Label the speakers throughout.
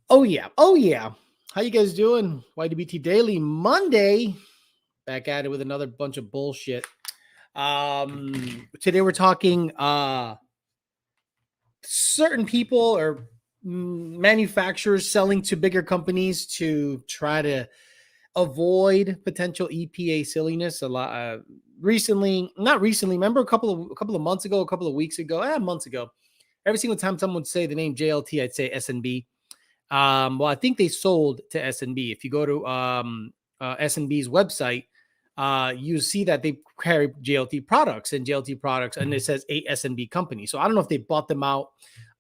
Speaker 1: Oh yeah. Oh yeah. How you guys doing? YDBT Daily Monday. Back at it with another bunch of bullshit. Today we're talking certain people or manufacturers selling to bigger companies to try to avoid potential EPA silliness. A lot recently, not recently. Remember a couple of months ago, a couple of weeks ago, months ago. Every single time someone would say the name JLT, I'd say SNB. Well, I think they sold to SNB. If you go to SNB's website, you see that they carry JLT products and it says a SNB company. So I don't know if they bought them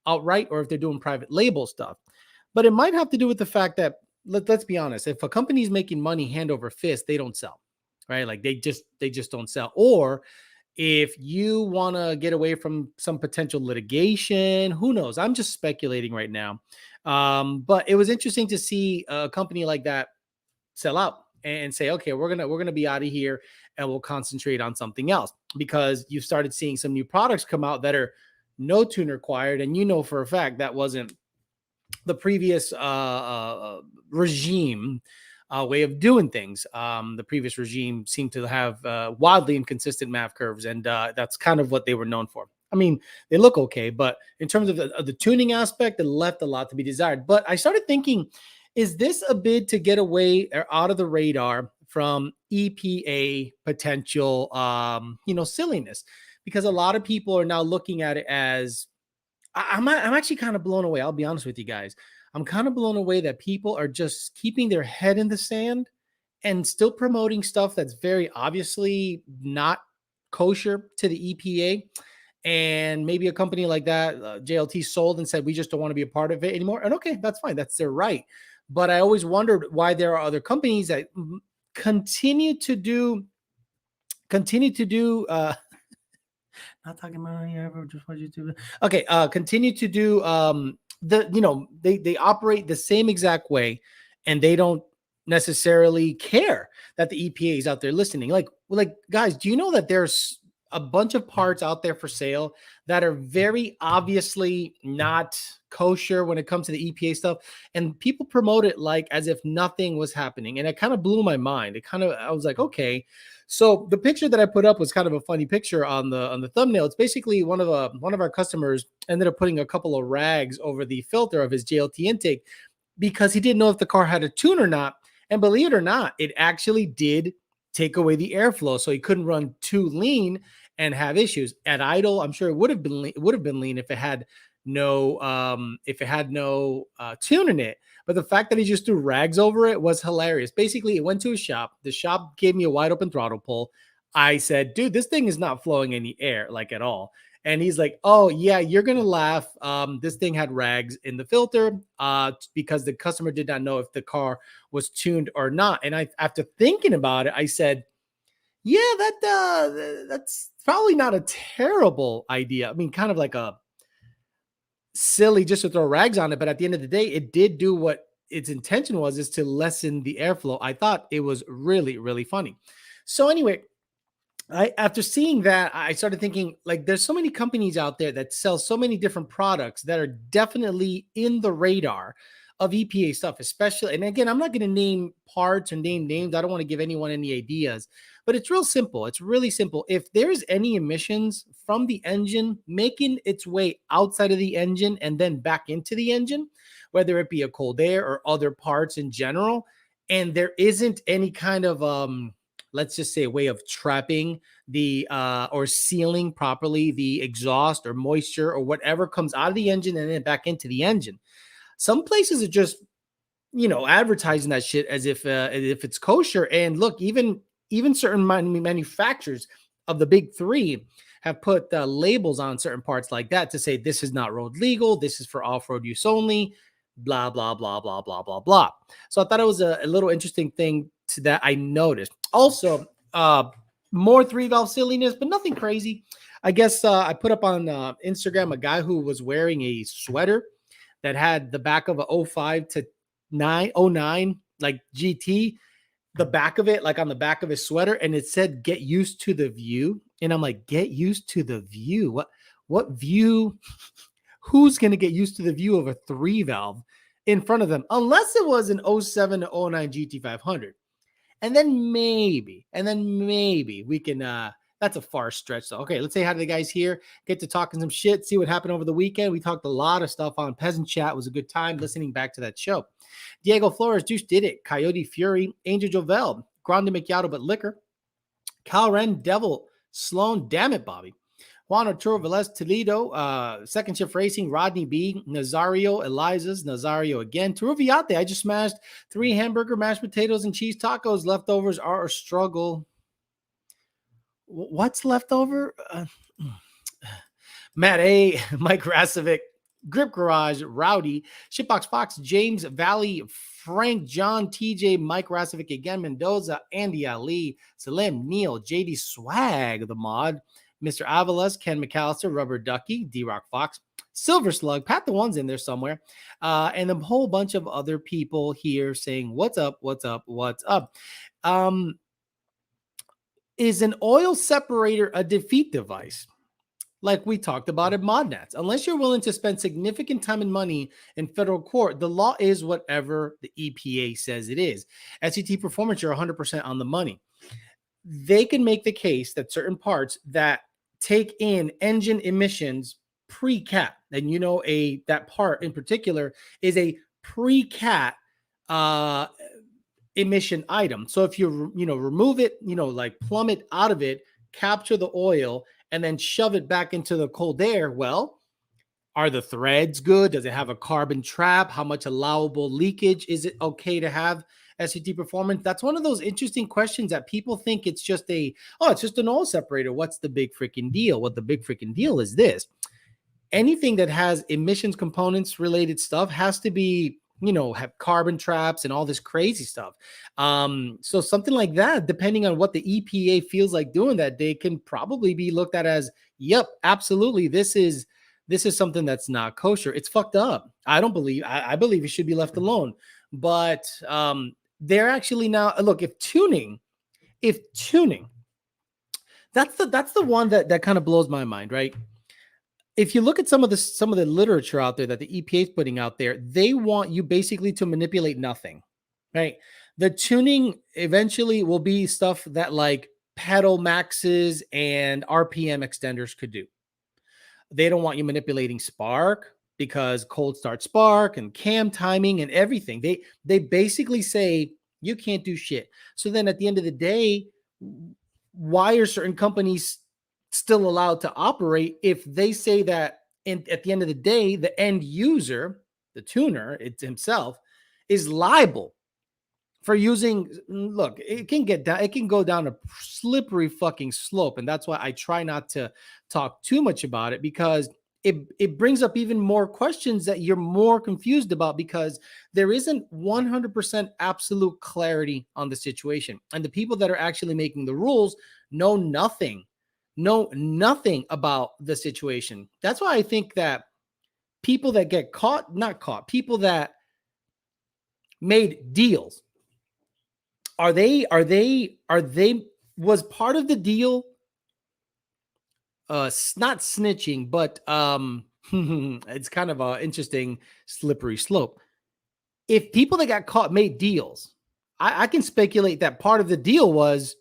Speaker 1: outright or if they're doing private label stuff. But it might have to do with the fact that let's be honest, if a company is making money hand over fist, they don't sell, right? Like they just don't sell. Or if you want to get away from some potential litigation, who knows? I'm just speculating right now. But it was interesting to see a company like that sell out and say, okay, we're gonna be out of here and we'll concentrate on something else because you started seeing some new products come out that are no tune required, and you know for a fact that wasn't the previous regime way of doing things. The previous regime seemed to have wildly inconsistent math curves, and that's kind of what they were known for. I mean, they look okay, but in terms of the tuning aspect, it left a lot to be desired. But I started thinking, is this a bid to get away or out of the radar from EPA potential, silliness? Because a lot of people are now looking at it as I'm actually kind of blown away. I'll be honest with you guys. I'm kind of blown away that people are just keeping their head in the sand and still promoting stuff that's very obviously not kosher to the EPA. And maybe a company like that, JLT, sold and said, we just don't want to be a part of it anymore. And okay, that's fine. That's their right. But I always wondered why there are other companies that continue to do not talking about here. I just want you to okay. Continue to do they operate the same exact way, and they don't necessarily care that the EPA is out there listening. Like guys, do you know that there's a bunch of parts out there for sale that are very obviously not kosher when it comes to the EPA stuff, and people promote it like as if nothing was happening, and it kind of blew my mind. I was like, okay. So the picture that I put up was kind of a funny picture on the thumbnail. It's basically one of our customers ended up putting a couple of rags over the filter of his JLT intake because he didn't know if the car had a tune or not. And believe it or not, it actually did take away the airflow, so he couldn't run too lean and have issues at idle. I'm sure it would have been lean if it had no tune in it. But the fact that he just threw rags over it was hilarious. Basically, it went to a shop. The shop gave me a wide open throttle pull. I said, dude, this thing is not flowing any air, like at all. And he's like, oh, yeah, you're going to laugh. This thing had rags in the filter because the customer did not know if the car was tuned or not. And after thinking about it, I said, yeah, that's probably not a terrible idea. I mean, kind of like a silly just to throw rags on it, but at the end of the day, it did do what its intention was, is to lessen the airflow. I thought it was really, really funny. So anyway, after seeing that, I started thinking, like, there's so many companies out there that sell so many different products that are definitely in the radar of EPA stuff, especially. And again, I'm not going to name parts or name names. I don't want to give anyone any ideas, but it's real simple. It's really simple. If there's any emissions from the engine making its way outside of the engine and then back into the engine, whether it be a cold air or other parts in general, and there isn't any kind of let's just say a way of trapping the or sealing properly the exhaust or moisture or whatever comes out of the engine and then back into the engine. Some places are just, advertising that shit as if it's kosher. And look, even certain manufacturers of the big three have put labels on certain parts like that to say this is not road legal, this is for off-road use only, blah blah blah blah blah blah blah. So I thought it was a little interesting thing to that I noticed. Also, more three valve silliness, but nothing crazy. I guess I put up on Instagram a guy who was wearing a sweater that had the back of a 05 to 09 like GT, the back of it, like on the back of his sweater, and it said "Get used to the view." And I'm like, get used to the view? What view? Who's gonna get used to the view of a 3 valve in front of them, unless it was an '07 to '09 GT500. And then maybe we can, that's a far stretch. So, okay, let's say hi to the guys here, get to talking some shit, see what happened over the weekend. We talked a lot of stuff on Peasant Chat. It was a good time listening back to that show. Diego Flores, Juice did it. Coyote Fury, Angel Jovel, Grande Macchiato but liquor. Kyle Ren, Devil, Sloan, damn it, Bobby. Juan Arturo Velez, Toledo, Second Shift Racing, Rodney B, Nazario, Eliza's, Nazario again. Turuviate, I just smashed 3 hamburger, mashed potatoes, and cheese tacos. Leftovers are a struggle. What's leftover? Matt A, Mike Rasovic, Grip Garage, Rowdy, Shitbox Fox, James Valley, Frank, John, TJ, Mike Rasovic again, Mendoza, Andy Ali, Salim, Neil, JD Swag, the mod, Mr. Avalos, Ken McAllister, Rubber Ducky, D-Rock Fox, Silver Slug, Pat the One's in there somewhere, and a whole bunch of other people here saying, what's up, what's up, what's up. Is an oil separator a defeat device? Like we talked about at ModNats. Unless you're willing to spend significant time and money in federal court, the law is whatever the EPA says it is. SET Performance, you're 100% on the money. They can make the case that certain parts that take in engine emissions pre-cat, and that part in particular is a pre-cat emission item. So if you remove it, like plumb it out of it, capture the oil, and then shove it back into the cold air, well, are the threads good? Does it have a carbon trap? How much allowable leakage? Is it okay to have SET Performance? That's one of those interesting questions that people think it's just it's just an oil separator. What's the big freaking deal? What the big freaking deal is this. Anything that has emissions components related stuff has to be, have carbon traps and all this crazy stuff. So something like that, depending on what the EPA feels like doing that day, can probably be looked at as, yep, absolutely. This is something that's not kosher. It's fucked up. I believe it should be left alone. But they're actually now, look, if tuning, that's the one that kind of blows my mind, right? If you look at some of the literature out there that the EPA is putting out there, they want you basically to manipulate nothing, right? The tuning eventually will be stuff that like pedal maxes and RPM extenders could do. They don't want you manipulating spark, because cold start spark and cam timing and everything. They basically say you can't do shit. So then at the end of the day, why are certain companies still allowed to operate if they say that at the end of the day, the end user, the tuner, it's himself, is liable for using? Look, it can go down a slippery fucking slope. And that's why I try not to talk too much about it, because it brings up even more questions that you're more confused about, because there isn't 100% absolute clarity on the situation. And the people that are actually making the rules know nothing about the situation. That's why I think that people that get people that made deals, are they was part of the deal, not snitching, but it's kind of an interesting slippery slope. If people that got caught made deals, I can speculate that part of the deal was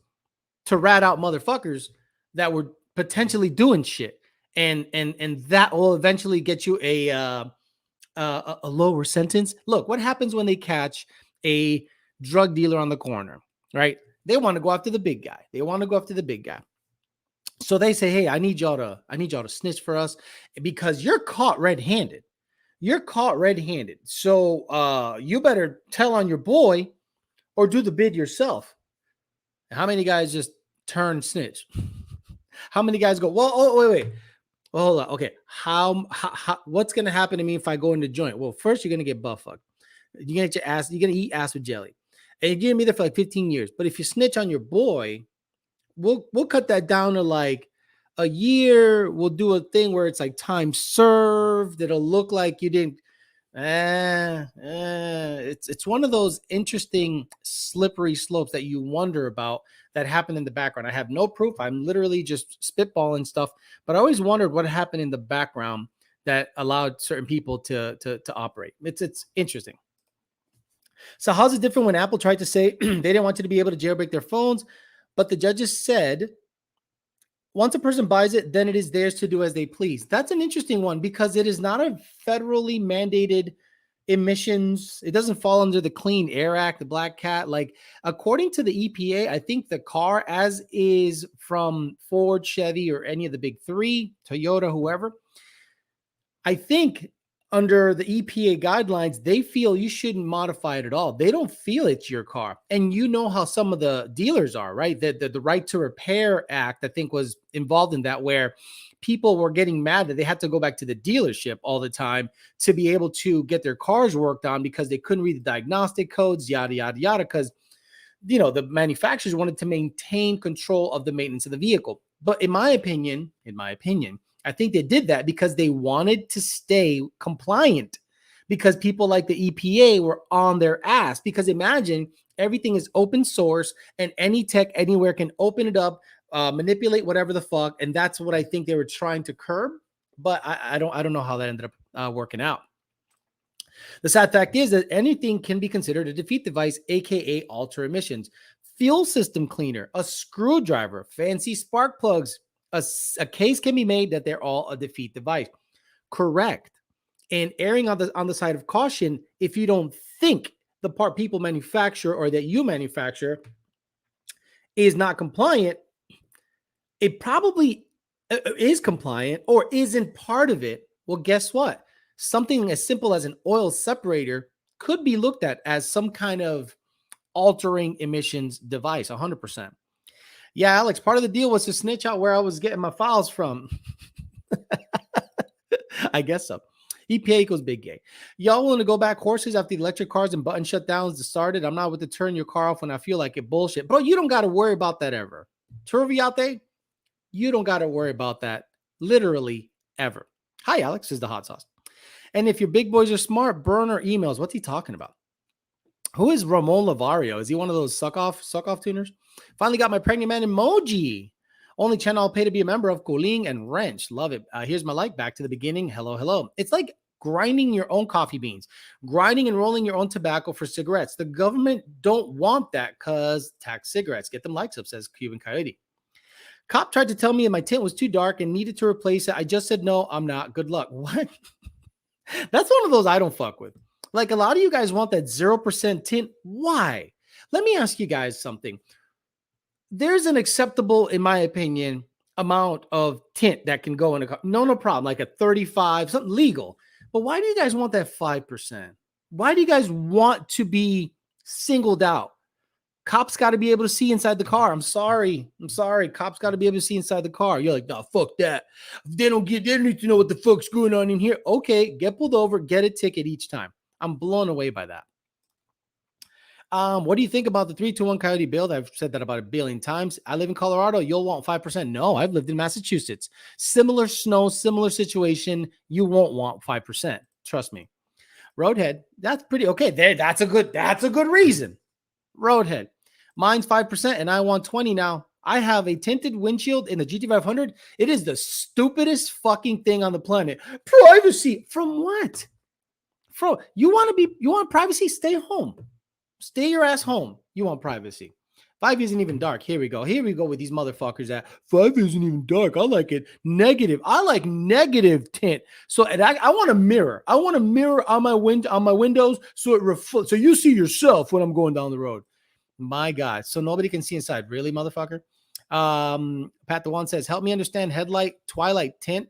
Speaker 1: to rat out motherfuckers that were potentially doing shit, and that will eventually get you a lower sentence. Look, what happens when they catch a drug dealer on the corner, right? They want to go after the big guy. So they say, hey, I need y'all to snitch for us, because you're caught red-handed. So you better tell on your boy or do the bid yourself. How many guys just turn snitch? How many guys go, well, wait. Well, hold on. Okay. How what's going to happen to me if I go in the joint? Well, first you're going to get butt fucked. You're going to get your ass, you're going to eat ass with jelly. And you're going to be there for like 15 years. But if you snitch on your boy, we'll cut that down to like a year. We'll do a thing where it's like time served. It'll look like you didn't. It's one of those interesting slippery slopes that you wonder about that happened in the background. I have no proof. I'm literally just spitballing stuff, but I always wondered what happened in the background that allowed certain people to operate. It's interesting. So how's it different when Apple tried to say they didn't want you to be able to jailbreak their phones, but the judges said once a person buys it, then it is theirs to do as they please. That's an interesting one because it is not a federally mandated emissions. It doesn't fall under the Clean Air Act, the Black Cat. Like, according to the EPA, I think the car, as is from Ford, Chevy, or any of the big three, Toyota, whoever, I think under the EPA guidelines, they feel you shouldn't modify it at all. They don't feel it's your car. And you know how some of the dealers are, right? The Right to Repair Act, I think, was involved in that, where people were getting mad that they had to go back to the dealership all the time to be able to get their cars worked on because they couldn't read the diagnostic codes, yada, yada, yada, because the manufacturers wanted to maintain control of the maintenance of the vehicle. But in my opinion, I think they did that because they wanted to stay compliant, because people like the EPA were on their ass. Because imagine, everything is open source and any tech anywhere can open it up, manipulate whatever the fuck. And that's what I think they were trying to curb. But I don't know how that ended up working out. The sad fact is that anything can be considered a defeat device, aka alter emissions. Fuel system cleaner, a screwdriver, fancy spark plugs. A case can be made that they're all a defeat device. Correct. And erring on the side of caution, if you don't think the part people manufacture or that you manufacture is not compliant, it probably is compliant or isn't part of it. Well, guess what? Something as simple as an oil separator could be looked at as some kind of altering emissions device, 100%. Yeah, Alex, part of the deal was to snitch out where I was getting my files from. I guess so. EPA equals big gay. Y'all willing to go back horses after the electric cars and button shutdowns started? I'm not with the turn your car off when I feel like it bullshit. Bro, you don't got to worry about that ever. Turvy out there, you don't got to worry about that literally ever. Hi, Alex, is the hot sauce. And if your big boys are smart, burn our emails. What's he talking about? Who is Ramon Lavario? Is he one of those suck off tuners? Finally got my pregnant man emoji. Only channel I'll pay to be a member of. Cooling and Wrench. Love it. Here's my like. Back to the beginning. Hello, hello. It's like grinding your own coffee beans, grinding and rolling your own tobacco for cigarettes. The government don't want that because tax cigarettes. Get them likes up, says Cuban Coyote. Cop tried to tell me that my tint was too dark and needed to replace it. I just said, no, I'm not. Good luck. What? That's one of those I don't fuck with. Like, a lot of you guys want that 0% tint. Why? Let me ask you guys something. There's an acceptable, in my opinion, amount of tint that can go in a car. No problem. Like a 35, something legal. But why do you guys want that 5%? Why do you guys want to be singled out? Cops got to be able to see inside the car. I'm sorry. Cops got to be able to see inside the car. You're like, no, fuck that. They don't need to know what the fuck's going on in here. Okay, get pulled over, get a ticket each time. I'm blown away by that. What do you think about the 3-2-1 Coyote build? I've said that about a billion times. I live in Colorado. You'll want 5%. No, I've lived in Massachusetts. Similar snow, similar situation. You won't want 5%. Trust me. Roadhead, that's pretty okay. There, that's a good reason. Roadhead, mine's 5%, and I want 20 now. I have a tinted windshield in the GT500. It is the stupidest fucking thing on the planet. Privacy from what? You want privacy? Stay home. Stay your ass home. You want privacy. 5 isn't even dark. Here we go with these motherfuckers that 5 isn't even dark. I like it negative. I like negative tint. So I want a mirror. I want a mirror on my windows so it reflects. So you see yourself when I'm going down the road. My God. So nobody can see inside. Really, motherfucker? Pat the One says, help me understand headlight twilight tint.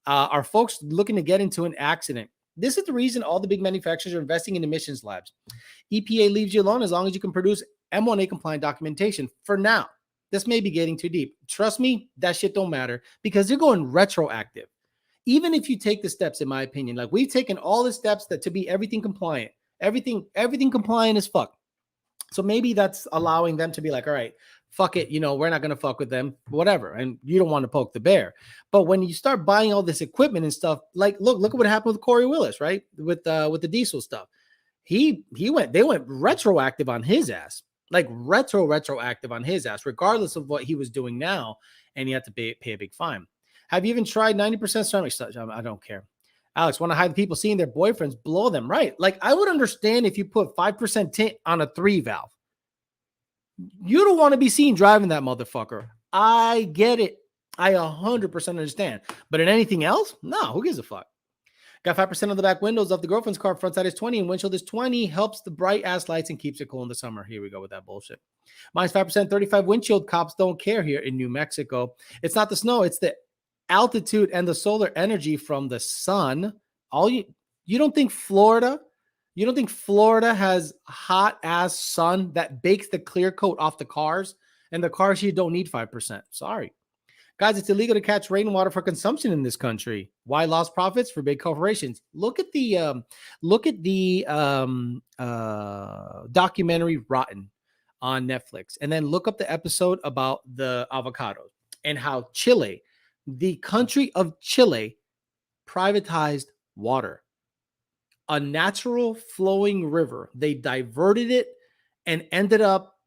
Speaker 1: Are folks looking to get into an accident? This is the reason all the big manufacturers are investing in emissions labs. EPA leaves you alone as long as you can produce M1A compliant documentation. For now, this may be getting too deep. Trust me, that shit don't matter because they're going retroactive. Even if you take the steps, in my opinion, like we've taken all the steps to be everything compliant, everything compliant as fuck. So maybe that's allowing them to be like, all right, fuck it. We're not going to fuck with them, whatever. And you don't want to poke the bear. But when you start buying all this equipment and stuff, like, look at what happened with Corey Willis, right? With the diesel stuff. They went retroactive on his ass, like retroactive on his ass, regardless of what he was doing now. And he had to pay a big fine. Have you even tried 90% ceramic stuff? I don't care. Alex, want to hide people seeing their boyfriends blow them, right? Like, I would understand if you put 5% tint on a 3 valve. You don't want to be seen driving that motherfucker. I get it. I 100% understand. But in anything else, no, who gives a fuck? Got 5% of the back windows of the girlfriend's car. Front side is 20 and windshield is 20. Helps the bright ass lights and keeps it cool in the summer. Here we go with that bullshit. Minus 5%, 35 windshield. Cops don't care here in New Mexico. It's not the snow, it's the altitude and the solar energy from the sun. You don't think Florida has hot ass sun that bakes the clear coat off the cars, and the cars here don't need 5%. Sorry. Guys, it's illegal to catch rainwater for consumption in this country. Why lost profits for big corporations? Look at the documentary Rotten on Netflix, and then look up the episode about the avocados and how Chile, the country of Chile, privatized water. A natural flowing river. They diverted it and ended up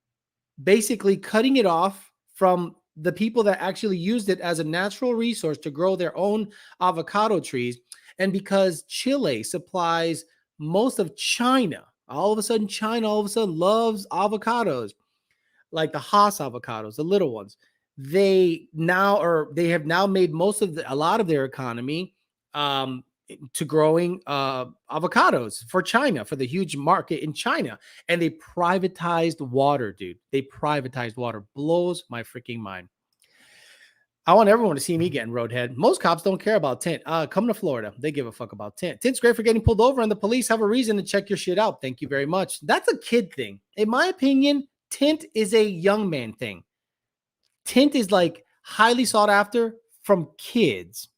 Speaker 1: basically cutting it off from the people that actually used it as a natural resource to grow their own avocado trees. And because Chile supplies most of China, all of a sudden loves avocados, like the Haas avocados, the little ones. They have now made a lot of their economy to growing avocados for China, for the huge market in China. And they privatized water, dude. They privatized water. Blows my freaking mind. I want everyone to see me getting roadhead. Most cops don't care about tint. Come to Florida. They give a fuck about tint. Tint's great for getting pulled over, and the police have a reason to check your shit out. Thank you very much. That's a kid thing. In my opinion, tint is a young man thing. Tint is like highly sought after from kids.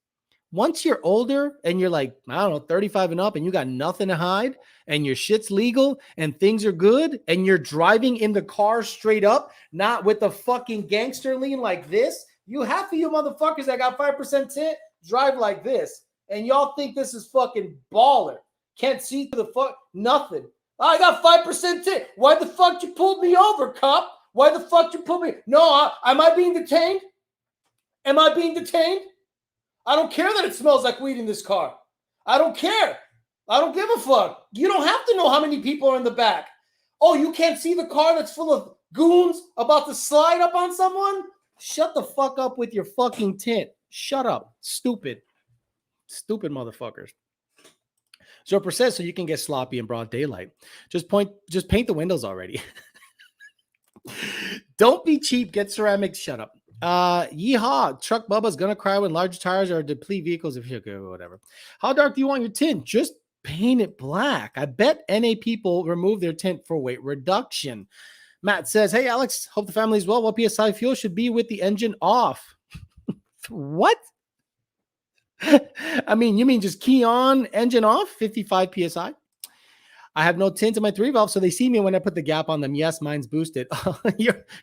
Speaker 1: Once you're older and you're like, I don't know, 35 and up, and you got nothing to hide, and your shit's legal and things are good, and you're driving in the car straight up, not with the fucking gangster lean like this. Half of you motherfuckers that got 5% tint drive like this, and y'all think this is fucking baller. Can't see to the fuck nothing. I got 5% tint. Why the fuck you pulled me over, cop? Why the fuck you pulled me? No, am I being detained? Am I being detained? I don't care that it smells like weed in this car. I don't care. I don't give a fuck. You don't have to know how many people are in the back. Oh, you can't see the car that's full of goons about to slide up on someone? Shut the fuck up with your fucking tint. Shut up. Stupid. Stupid motherfuckers. Zorper says so you can get sloppy in broad daylight. Just paint the windows already. Don't be cheap. Get ceramics. Shut up. Yeehaw. Truck Bubba's gonna cry when large tires are deplete vehicles if you go, whatever. How dark do you want your tint? Just paint it black. I bet NA people remove their tint for weight reduction. Matt says, hey, Alex, hope the family is well. What PSI fuel should be with the engine off? What? I mean, you mean just key on, engine off, 55 PSI? I have no tint in my 3-valve, so they see me when I put the gap on them. Yes, mine's boosted.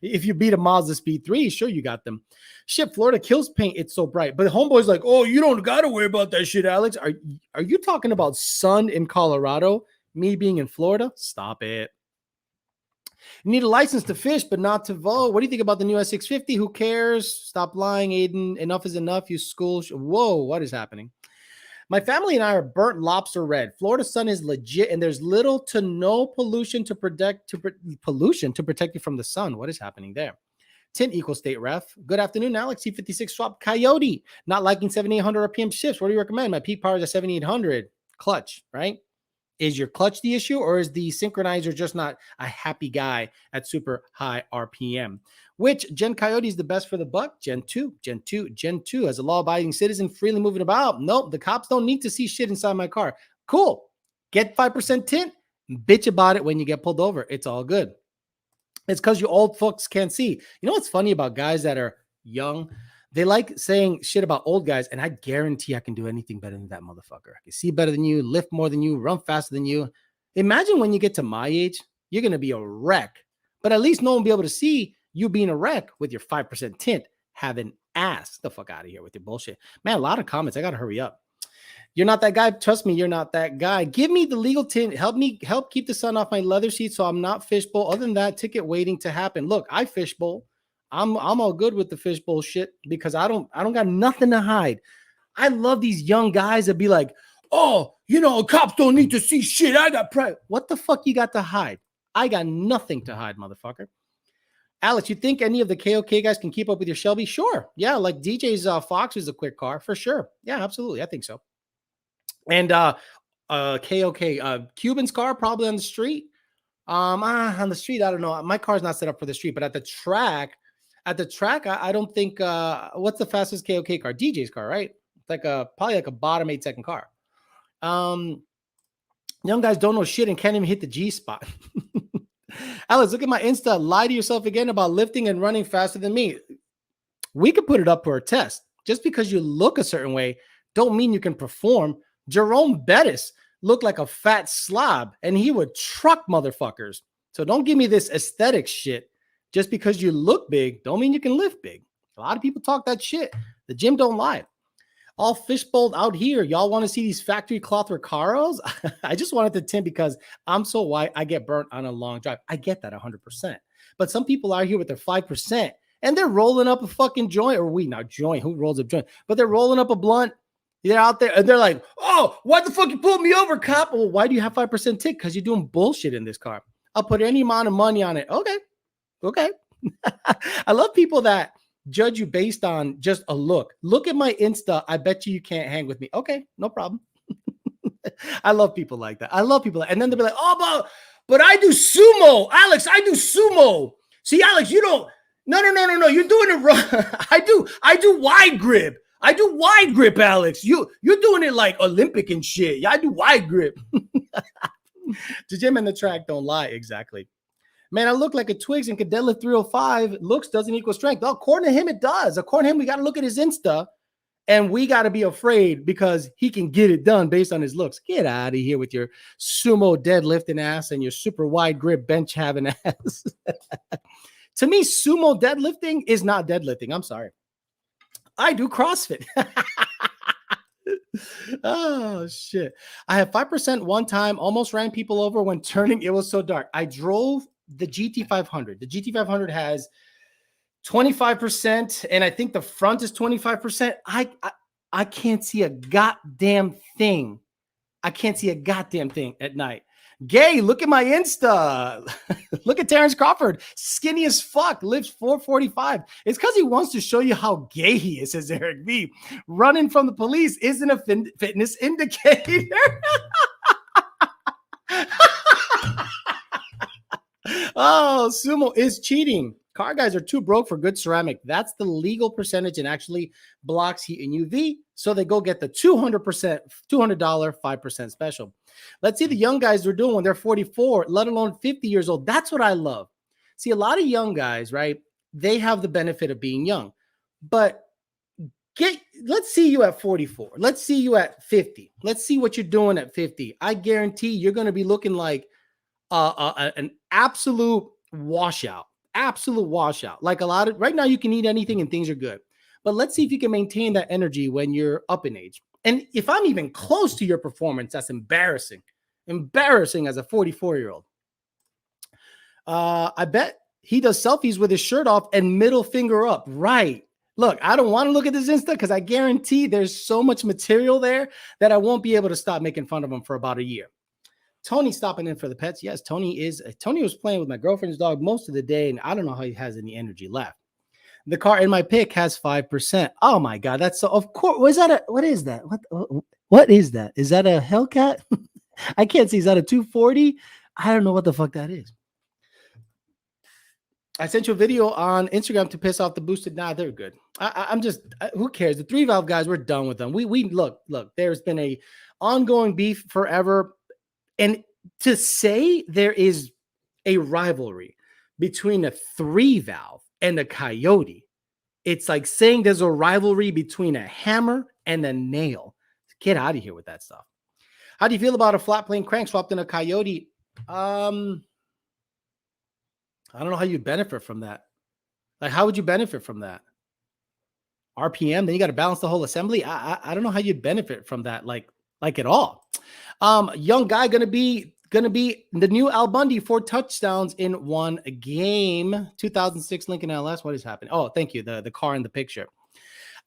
Speaker 1: If you beat a Mazda Speed 3, sure, you got them. Shit, Florida kills paint. It's so bright. But homeboy's like, oh, you don't got to worry about that shit, Alex. Are you talking about sun in Colorado? Me being in Florida? Stop it. You need a license to fish, but not to vote. What do you think about the new S650? Who cares? Stop lying, Aiden. Enough is enough. You school. Whoa, what is happening? My family and I are burnt lobster red. Florida sun is legit, and there's little to no pollution to protect you from the sun. What is happening there? Tint equals state ref. Good afternoon, Alex. C56 swap Coyote. Not liking 7800 RPM shifts. What do you recommend? My peak power is at 7800. Clutch, right? Is your clutch the issue, or is the synchronizer just not a happy guy at super high RPM? Which Gen Coyote is the best for the buck? Gen 2. As a law-abiding citizen freely moving about, nope, the cops don't need to see shit inside my car. Cool. Get 5% tint, bitch about it when you get pulled over. It's all good. It's because you old fucks can't see. You know what's funny about guys that are young? They like saying shit about old guys, and I guarantee I can do anything better than that motherfucker. I can see better than you, lift more than you, run faster than you. Imagine when you get to my age, you're going to be a wreck. But at least no one will be able to see you being a wreck with your 5% tint, having ass. The fuck out of here with your bullshit. Man, a lot of comments. I got to hurry up. You're not that guy. Trust me, you're not that guy. Give me the legal tint. Help keep the sun off my leather seat so I'm not fishbowl. Other than that, ticket waiting to happen. Look, I fishbowl. I'm all good with the fishbowl shit because I don't got nothing to hide. I love these young guys that be like, oh, cops don't need to see shit. I got pride. What the fuck you got to hide? I got nothing to hide, motherfucker. Alex, you think any of the KOK guys can keep up with your Shelby? Sure. Yeah, like DJ's Fox is a quick car for sure. Yeah, absolutely. I think so. And KOK, Cuban's car probably on the street. On the street, I don't know. My car's not set up for the street, but at the track, I don't think. What's the fastest KOK car? DJ's car, right? It's like probably like a bottom 8-second car. Young guys don't know shit and can't even hit the G spot. Alex, look at my Insta. Lie to yourself again about lifting and running faster than me. We could put it up for a test. Just because you look a certain way, don't mean you can perform. Jerome Bettis looked like a fat slob, and he would truck motherfuckers. So don't give me this aesthetic shit. Just because you look big, don't mean you can lift big. A lot of people talk that shit. The gym don't lie. All fishbowled out here. Y'all want to see these factory cloth Recaros? I just wanted to tint because I'm so white, I get burnt on a long drive. I get that 100%. But some people are here with their 5%, and they're rolling up a fucking joint, or not joint. Who rolls up joint? But they're rolling up a blunt. They're out there, and they're like, oh, why the fuck you pulled me over, cop? Well, why do you have 5% tick? Because you're doing bullshit in this car. I'll put any amount of money on it. Okay. I love people that judge you based on just a look. Look at my Insta. I bet you can't hang with me. Okay, no problem. I love people like that. And then they'll be like, oh, but I do sumo. Alex, I do sumo. See, Alex, you don't. No. You're doing it wrong. I do wide grip. Alex. You're doing it like Olympic and shit. Yeah, I do wide grip. The gym and the track don't lie. Exactly. Man, I look like a Twigs and could deadlift 305. Looks doesn't equal strength. Well, according to him, it does. According to him, we got to look at his Insta, and we got to be afraid because he can get it done based on his looks. Get out of here with your sumo deadlifting ass and your super wide grip bench having ass. To me, sumo deadlifting is not deadlifting. I'm sorry. I do CrossFit. Oh, shit. I had 5% one time, almost ran people over when turning. It was so dark. I drove the GT500. The GT500 has 25%, and I think the front is 25%. I can't see a goddamn thing. At night. Gay, look at my Insta. Look at Terrence Crawford. Skinny as fuck. Lives 445. It's because he wants to show you how gay he is, says Eric B. Running from the police isn't a fitness indicator. Oh, sumo is cheating. Car guys are too broke for good ceramic. That's the legal percentage and actually blocks heat and UV. So they go get the $200, $200, 5% special. Let's see the young guys are doing when they're 44, let alone 50 years old. That's what I love. See, a lot of young guys, right? They have the benefit of being young. But let's see you at 44. Let's see you at 50. Let's see what you're doing at 50. I guarantee you're going to be looking like an absolute washout. Like a lot of right now, you can eat anything and things are good. But let's see if you can maintain that energy when you're up in age. And if I'm even close to your performance, that's embarrassing. Embarrassing as a 44-year-old. I bet he does selfies with his shirt off and middle finger up. Right. Look, I don't want to look at this Insta because I guarantee there's so much material there that I won't be able to stop making fun of him for about a year. Tony stopping in for the pets. Yes, Tony was playing with my girlfriend's dog most of the day, and I don't know how he has any energy left. The car in my pick has 5%. Oh my God, that's so. Of course, what is that? What is that? Is that a Hellcat? I can't see. Is that a 240? I don't know what the fuck that is. I sent you a video on Instagram to piss off the boosted. Nah, they're good. I'm just. Who cares? The 3-valve guys, we're done with them. We look. There's been a ongoing beef forever. And to say there is a rivalry between a 3-valve and a Coyote, it's like saying there's a rivalry between a hammer and a nail. Get out of here with that stuff. How do you feel about a flat plane crank swapped in a Coyote? I don't know how you'd benefit from that. Like, how would you benefit from that? RPM, then you got to balance the whole assembly. I don't know how you'd benefit from that, like at all. Young guy gonna be the new Al Bundy, 4 touchdowns in one game. 2006 Lincoln LS. What is happening? Oh, thank you. The car in the picture.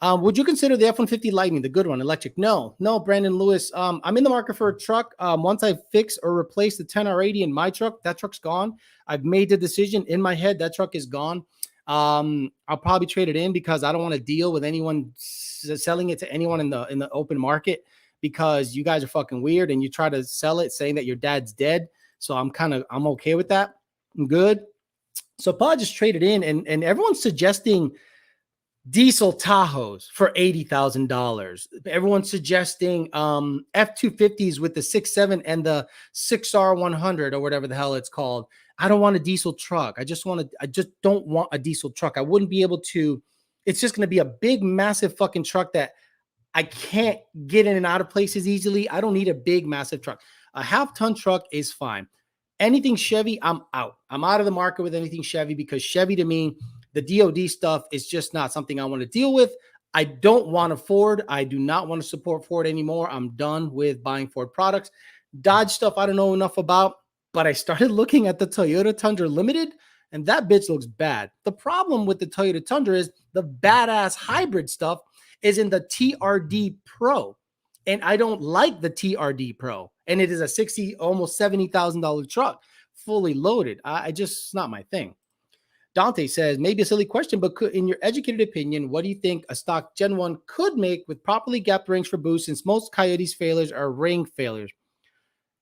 Speaker 1: Would you consider the F-150 Lightning, the good one, electric? No, Brandon Lewis. I'm in the market for a truck. Once I fix or replace the 10R80 in my truck, that truck's gone. I've made the decision in my head. That truck is gone. I'll probably trade it in because I don't want to deal with anyone selling it to anyone in the open market, because you guys are fucking weird and you try to sell it saying that your dad's dead. So I'm okay with that. I'm good. So probably just trade it in, and everyone's suggesting diesel Tahoes for $80,000. Everyone's suggesting F-250s with the 6.7 and the 6R100 or whatever the hell it's called. I don't want a diesel truck. I just don't want a diesel truck. I wouldn't be able to. It's just going to be a big, massive fucking truck that I can't get in and out of places easily. I don't need a big, massive truck. A half-ton truck is fine. Anything Chevy, I'm out. I'm out of the market with anything Chevy, because Chevy, to me, the DOD stuff is just not something I want to deal with. I don't want a Ford. I do not want to support Ford anymore. I'm done with buying Ford products. Dodge stuff I don't know enough about, but I started looking at the Toyota Tundra Limited, and that bitch looks bad. The problem with the Toyota Tundra is the badass hybrid stuff is in the TRD Pro, and I don't like the TRD Pro, and it is a $60,000, almost $70,000 truck, fully loaded. It's not my thing. Dante says, maybe a silly question, but in your educated opinion, what do you think a stock Gen 1 could make with properly gapped rings for boost, since most Coyotes failures are ring failures?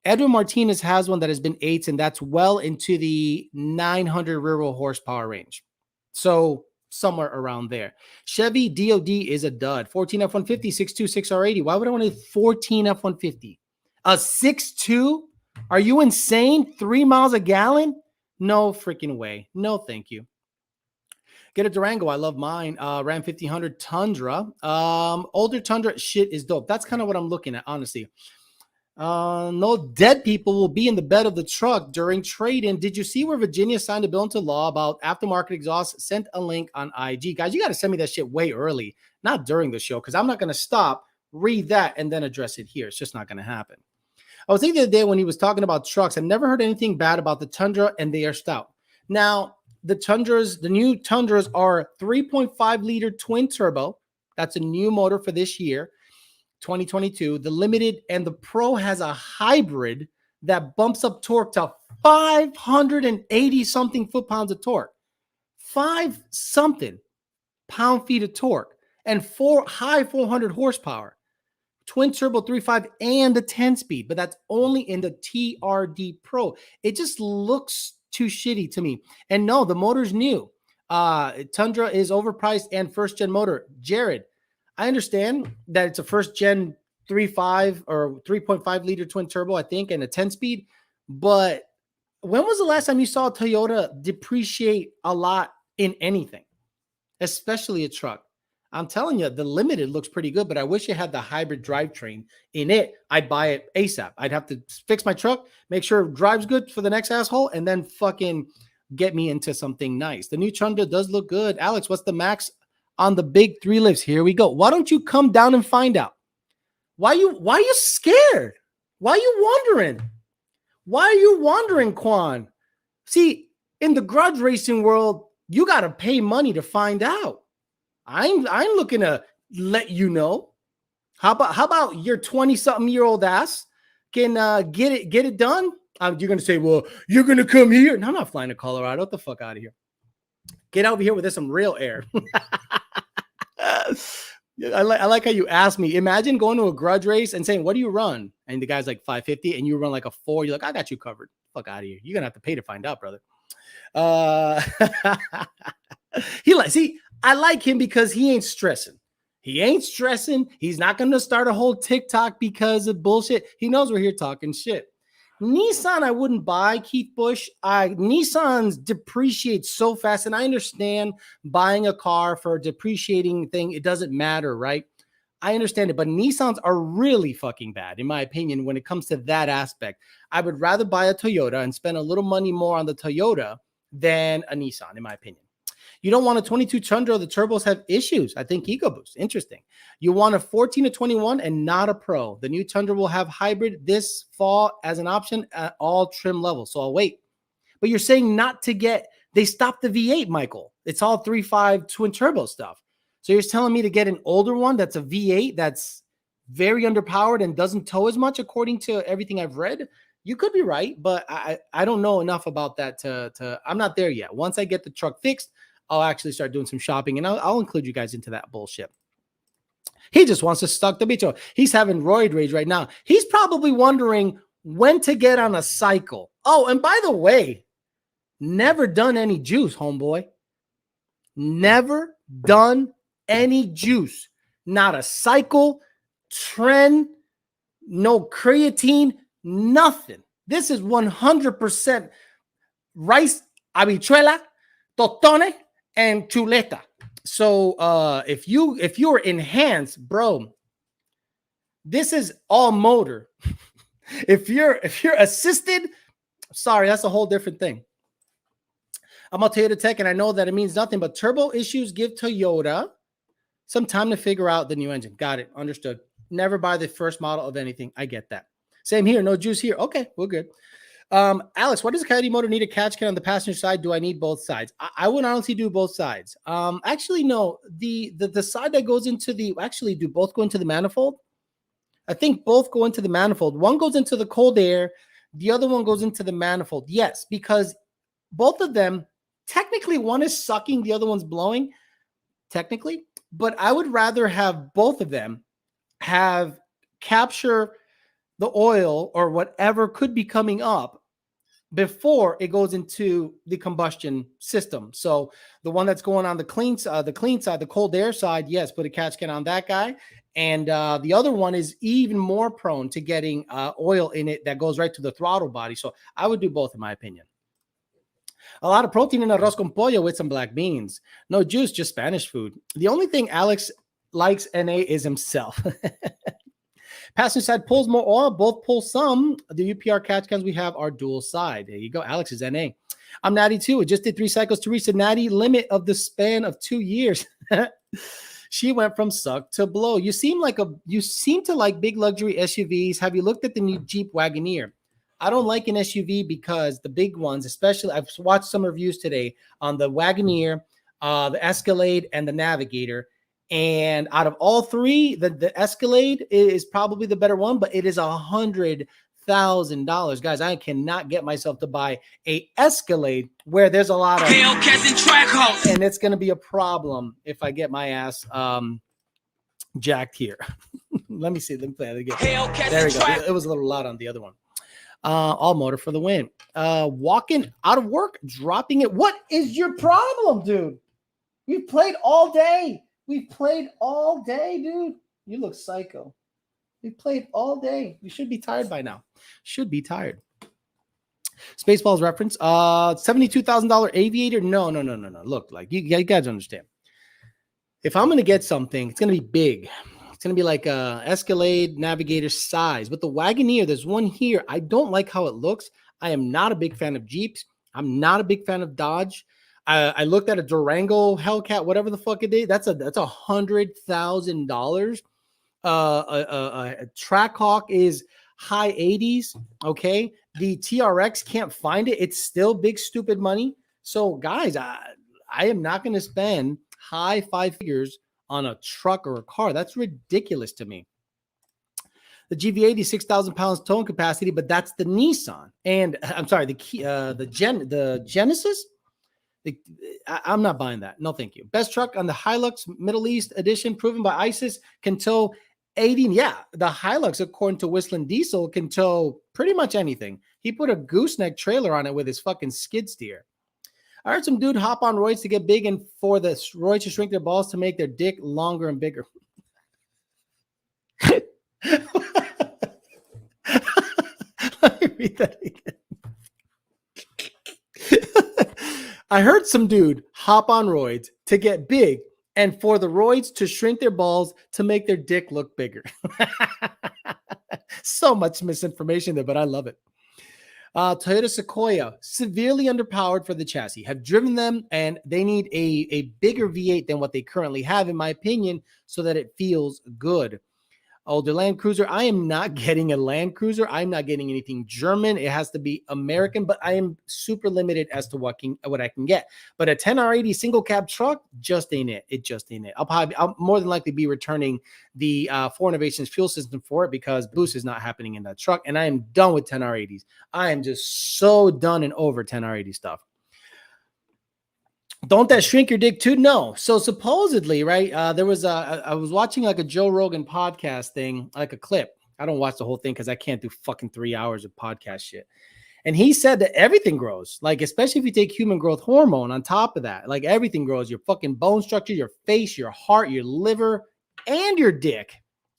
Speaker 1: Edwin Martinez has one that has been 8s, and that's well into the 900 rear-wheel horsepower range. So somewhere around there. Chevy DOD is a dud. 14 F-150, 6.2, 6R80. Why would I want a 14 F-150? A 6.2? Are you insane? 3 miles a gallon? No freaking way. No, thank you. Get a Durango. I love mine. Ram 1500 Tundra. Older Tundra shit is dope. That's kind of what I'm looking at, honestly. No dead people will be in the bed of the truck during trade-in. Did you see where Virginia signed a bill into law about aftermarket exhaust? Sent a link on IG. Guys, you got to send me that shit way early, not during the show, because I'm not going to stop, read that, and then address it here. It's just not going to happen. I was thinking the other day when he was talking about trucks, I never heard anything bad about the Tundra, and they are stout. Now, the new Tundras are 3.5 liter twin turbo. That's a new motor for this year, 2022. The Limited and the Pro has a hybrid that bumps up torque to 580 something foot-pounds of torque. 5 something pound-feet of torque and high 400 horsepower. Twin turbo 3.5 and the 10-speed, but that's only in the TRD Pro. It just looks too shitty to me. And no, the motor's new. Tundra is overpriced and first-gen motor. Jared, I understand that it's a first-gen 3.5 or 3.5 liter twin turbo, I think, and a 10-speed. But when was the last time you saw Toyota depreciate a lot in anything, especially a truck? I'm telling you, the Limited looks pretty good, but I wish it had the hybrid drivetrain in it. I'd buy it ASAP. I'd have to fix my truck, make sure it drives good for the next asshole, and then fucking get me into something nice. The new Tundra does look good. Alex, what's the max on the big 3 lifts? Here we go. Why don't you come down and find out? Why are you scared? Why are you wondering? Why are you wondering, Quan? See, in the grudge racing world, you got to pay money to find out. I'm looking to let you know. How about your 20-something-year-old ass can get it done? You're gonna say, well, you're gonna come here. No, I'm not flying to Colorado. Get the fuck out of here. Get over here with some real air. I like how you asked me. Imagine going to a grudge race and saying, what do you run? And the guy's like 550 and you run like a 4. You're like, I got you covered. Fuck out of here. You're gonna have to pay to find out, brother. See, I like him because he ain't stressing. He's not going to start a whole TikTok because of bullshit. He knows we're here talking shit. Nissan, I wouldn't buy, Keith Bush. Nissans depreciate so fast, and I understand buying a car for a depreciating thing. It doesn't matter, right? I understand it, but Nissans are really fucking bad, in my opinion, when it comes to that aspect. I would rather buy a Toyota and spend a little money more on the Toyota than a Nissan, in my opinion. You don't want a 22 Tundra. The turbos have issues. I think EcoBoost. Interesting. You want a 14 to 21 and not a Pro. The new Tundra will have hybrid this fall as an option at all trim levels. So I'll wait. But you're saying not to get, they stopped the V8, Michael. It's all 3.5 twin turbo stuff. So you're telling me to get an older one that's a V8 that's very underpowered and doesn't tow as much, according to everything I've read? You could be right, but I don't know enough about that to I'm not there yet. Once I get the truck fixed, I'll actually start doing some shopping, and I'll include you guys into that bullshit. He just wants to suck the bitch. He's having roid rage right now. He's probably wondering when to get on a cycle. Oh, and by the way, never done any juice, homeboy. Never done any juice. Not a cycle, trend, no creatine, nothing. This is 100% rice, habichuela, totone, and chuleta. So if you're enhanced, bro, this is all motor. if you're assisted, sorry, that's a whole different thing. I'm a Toyota tech, and I know that it means nothing, but turbo issues give Toyota some time to figure out the new engine. Got it. Understood. Never buy the first model of anything. I get that. Same here. No juice here. Okay, we're good. Alex, what does a Coyote motor need? A catch can on the passenger side? Do I need both sides? I would honestly do both sides. Actually, no. The side that goes into the actually do both go into the manifold? I think both go into the manifold. One goes into the cold air. The other one goes into the manifold. Yes, because both of them, technically, one is sucking, the other one's blowing. Technically, but I would rather have both of them have capture the oil or whatever could be coming up before it goes into the combustion system. So the one that's going on the clean side, the cold air side, yes, put a catch can on that guy. And the other one is even more prone to getting oil in it that goes right to the throttle body. So I would do both, in my opinion. A lot of protein in arroz con pollo with some black beans. No juice, just Spanish food. The only thing Alex likes NA is himself. Passenger side pulls more oil. Both pull some. The UPR catch cans we have are dual side. There you go. Alex is NA. I'm natty too. It just did 3 cycles to reach the natty limit of the span of 2 years. She went from suck to blow. You seem to like big luxury SUVs. Have you looked at the new Jeep Wagoneer? I don't like an SUV because the big ones, especially, I've watched some reviews today on the Wagoneer, the Escalade, and the Navigator. And out of all three, the Escalade is probably the better one, but it is $100,000. Guys, I cannot get myself to buy a Escalade where there's a lot of Hellcats and it's going to be a problem if I get my ass jacked here. Let me see. Let me play it again. There we go. It was a little loud on the other one. All motor for the win. Walking out of work, dropping it. What is your problem, dude? We've played all day. We've played all day, dude. You look psycho. We've played all day. You should be tired by now. Should be tired. Spaceballs reference. $72,000 Aviator. No. Look, like you guys understand. If I'm going to get something, it's going to be big. It's going to be like a Escalade Navigator size. But the Wagoneer, there's one here. I don't like how it looks. I am not a big fan of Jeeps. I'm not a big fan of Dodge. I looked at a Durango Hellcat, whatever the fuck it is. That's $100,000. A Trackhawk is high 80s. Okay. The TRX can't find it. It's still big, stupid money. So guys, I am not going to spend high 5 figures on a truck or a car. That's ridiculous to me. The GV80, 6,000 pounds towing capacity, but that's the Nissan. And I'm sorry, the Genesis. I'm not buying that. No, thank you. Best truck on the Hilux Middle East edition, proven by ISIS, can tow 18. Yeah, the Hilux, according to Whistling Diesel, can tow pretty much anything. He put a gooseneck trailer on it with his fucking skid steer. I heard some dude hop on roids to get big and for the roids to shrink their balls to make their dick longer and bigger. Let me read that again. I heard some dude hop on roids to get big and for the roids to shrink their balls to make their dick look bigger. So much misinformation there, but I love it. Toyota Sequoia, severely underpowered for the chassis. Have driven them, and they need a bigger V8 than what they currently have, in my opinion, so that it feels good. Older Land Cruiser. I am not getting a Land Cruiser. I'm not getting anything German. It has to be American, but I am super limited as to what I can get. But a 10R80 single cab truck just ain't it. It just ain't it. I'll more than likely be returning the Ford Innovations fuel system for it because boost is not happening in that truck. And I am done with 10R80s. I am just so done and over 10R80 stuff. Don't that shrink your dick too? No. So supposedly, right? There was I was watching like a Joe Rogan podcast thing, like a clip. I don't watch the whole thing because I can't do fucking 3 hours of podcast shit. And he said that everything grows, like especially if you take human growth hormone on top of that, like everything grows. Your fucking bone structure, your face, your heart, your liver, and your dick.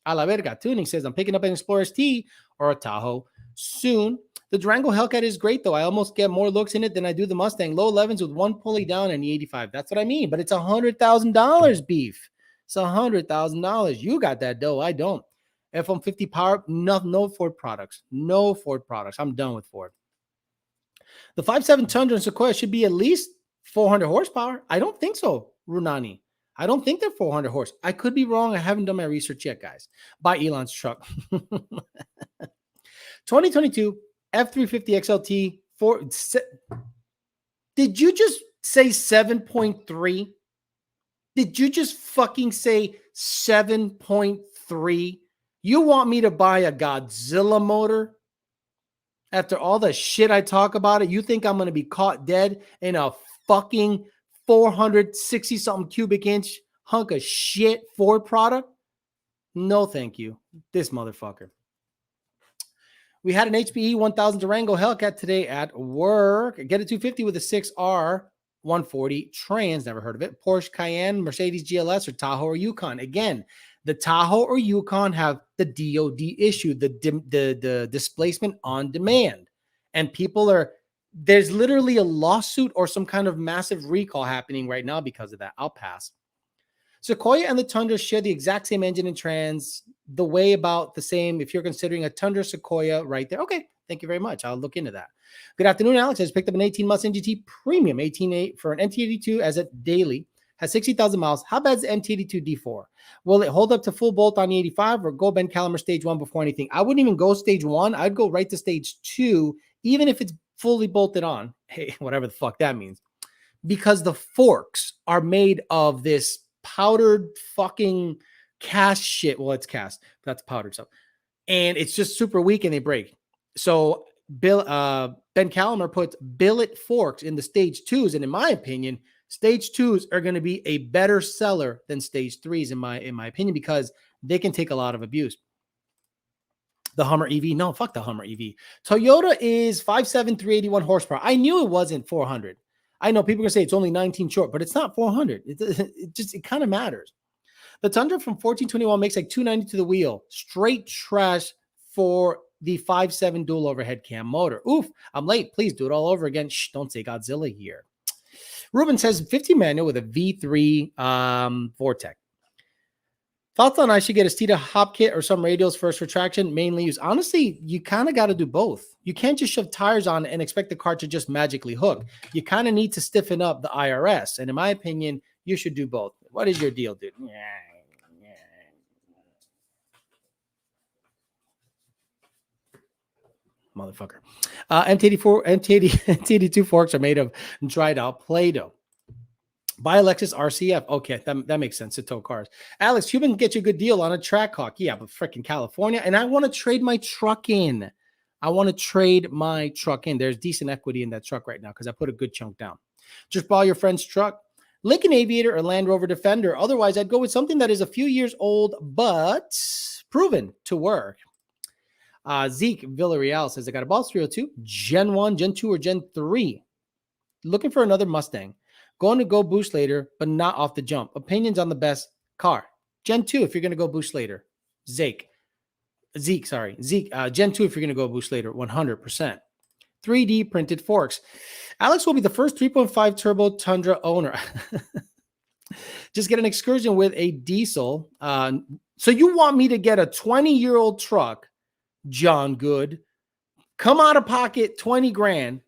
Speaker 1: A la verga. Tuning says I'm picking up an Explorer ST or a Tahoe soon. The Durango Hellcat is great, though. I almost get more looks in it than I do the Mustang. Low 11s with one pulley down and the 85. That's what I mean. But it's $100,000 beef. It's $100,000. You got that dough. I don't. F-150 power, no Ford products. No Ford products. I'm done with Ford. The 5.7 Tundra and Sequoia should be at least 400 horsepower. I don't think so, Runani. I don't think they're 400 horse. I could be wrong. I haven't done my research yet, guys. Buy Elon's truck. 2022 F350 XLT 4. Did you just say 7.3? Did you just fucking say 7.3? You want me to buy a Godzilla motor? After all the shit I talk about it, you think I'm going to be caught dead in a fucking 460 something cubic inch hunk of shit Ford product? No, thank you. This motherfucker. We had an HPE 1000 Durango Hellcat today at work. Get a 250 with a 6R 140 trans. Never heard of it. Porsche Cayenne, Mercedes GLS, or Tahoe or Yukon. Again, the Tahoe or Yukon have the DOD issue, the displacement on demand. And there's literally a lawsuit or some kind of massive recall happening right now because of that. I'll pass. Sequoia and the Tundra share the exact same engine and trans, the way about the same if you're considering a Tundra Sequoia right there. Okay, thank you very much. I'll look into that. Good afternoon, Alex. I just picked up an 18 Mustang GT Premium 18.8 for an MT82 as a daily. Has 60,000 miles. How bad is the MT82 D4? Will it hold up to full bolt on the 85 or go Ben Calimer stage 1 before anything? I wouldn't even go stage 1. I'd go right to stage 2, even if it's fully bolted on. Hey, whatever the fuck that means. Because the forks are made of this powdered fucking cast shit. Well, it's cast, but that's powdered stuff. And it's just super weak and they break. So Ben Calimer puts billet forks in the stage 2s. And in my opinion, stage 2s are going to be a better seller than stage 3s in my opinion, because they can take a lot of abuse. The Hummer EV. No, fuck the Hummer EV. Toyota is 5.7, 381 horsepower. I knew it wasn't 400. I know people are going to say it's only 19 short, but it's not 400. It kind of matters. The Tundra from 1421 makes like 290 to the wheel. Straight trash for the 5.7 dual overhead cam motor. Oof, I'm late. Please do it all over again. Shh, don't say Godzilla here. Ruben says 50 manual with a V3 Vortec. Thoughts on I should get a Steeda hop kit or some radials first for traction, mainly use. Honestly, you kind of got to do both. You can't just shove tires on and expect the car to just magically hook. You kind of need to stiffen up the IRS. And in my opinion, you should do both. What is your deal, dude? Motherfucker. MT82 forks are made of dried out Play-Doh. Buy a Lexus RCF. Okay, that makes sense to tow cars. Alex, Cuban can get you a good deal on a Trackhawk. Yeah, but freaking California. And I want to trade my truck in. There's decent equity in that truck right now because I put a good chunk down. Just borrow your friend's truck. Lincoln Aviator or Land Rover Defender. Otherwise, I'd go with something that is a few years old, but proven to work. Zeke Villarreal says, I got a Boss 302, Gen 1, Gen 2, or Gen 3. Looking for another Mustang. Going to go boost later, but not off the jump. Opinions on the best car. Gen 2 if you're going to go boost later. Zeke, Gen 2 if you're going to go boost later, 100%. 3D printed forks. Alex will be the first 3.5 turbo Tundra owner. Just get an excursion with a diesel. So you want me to get a 20-year-old truck, John Good, come out of pocket 20 grand,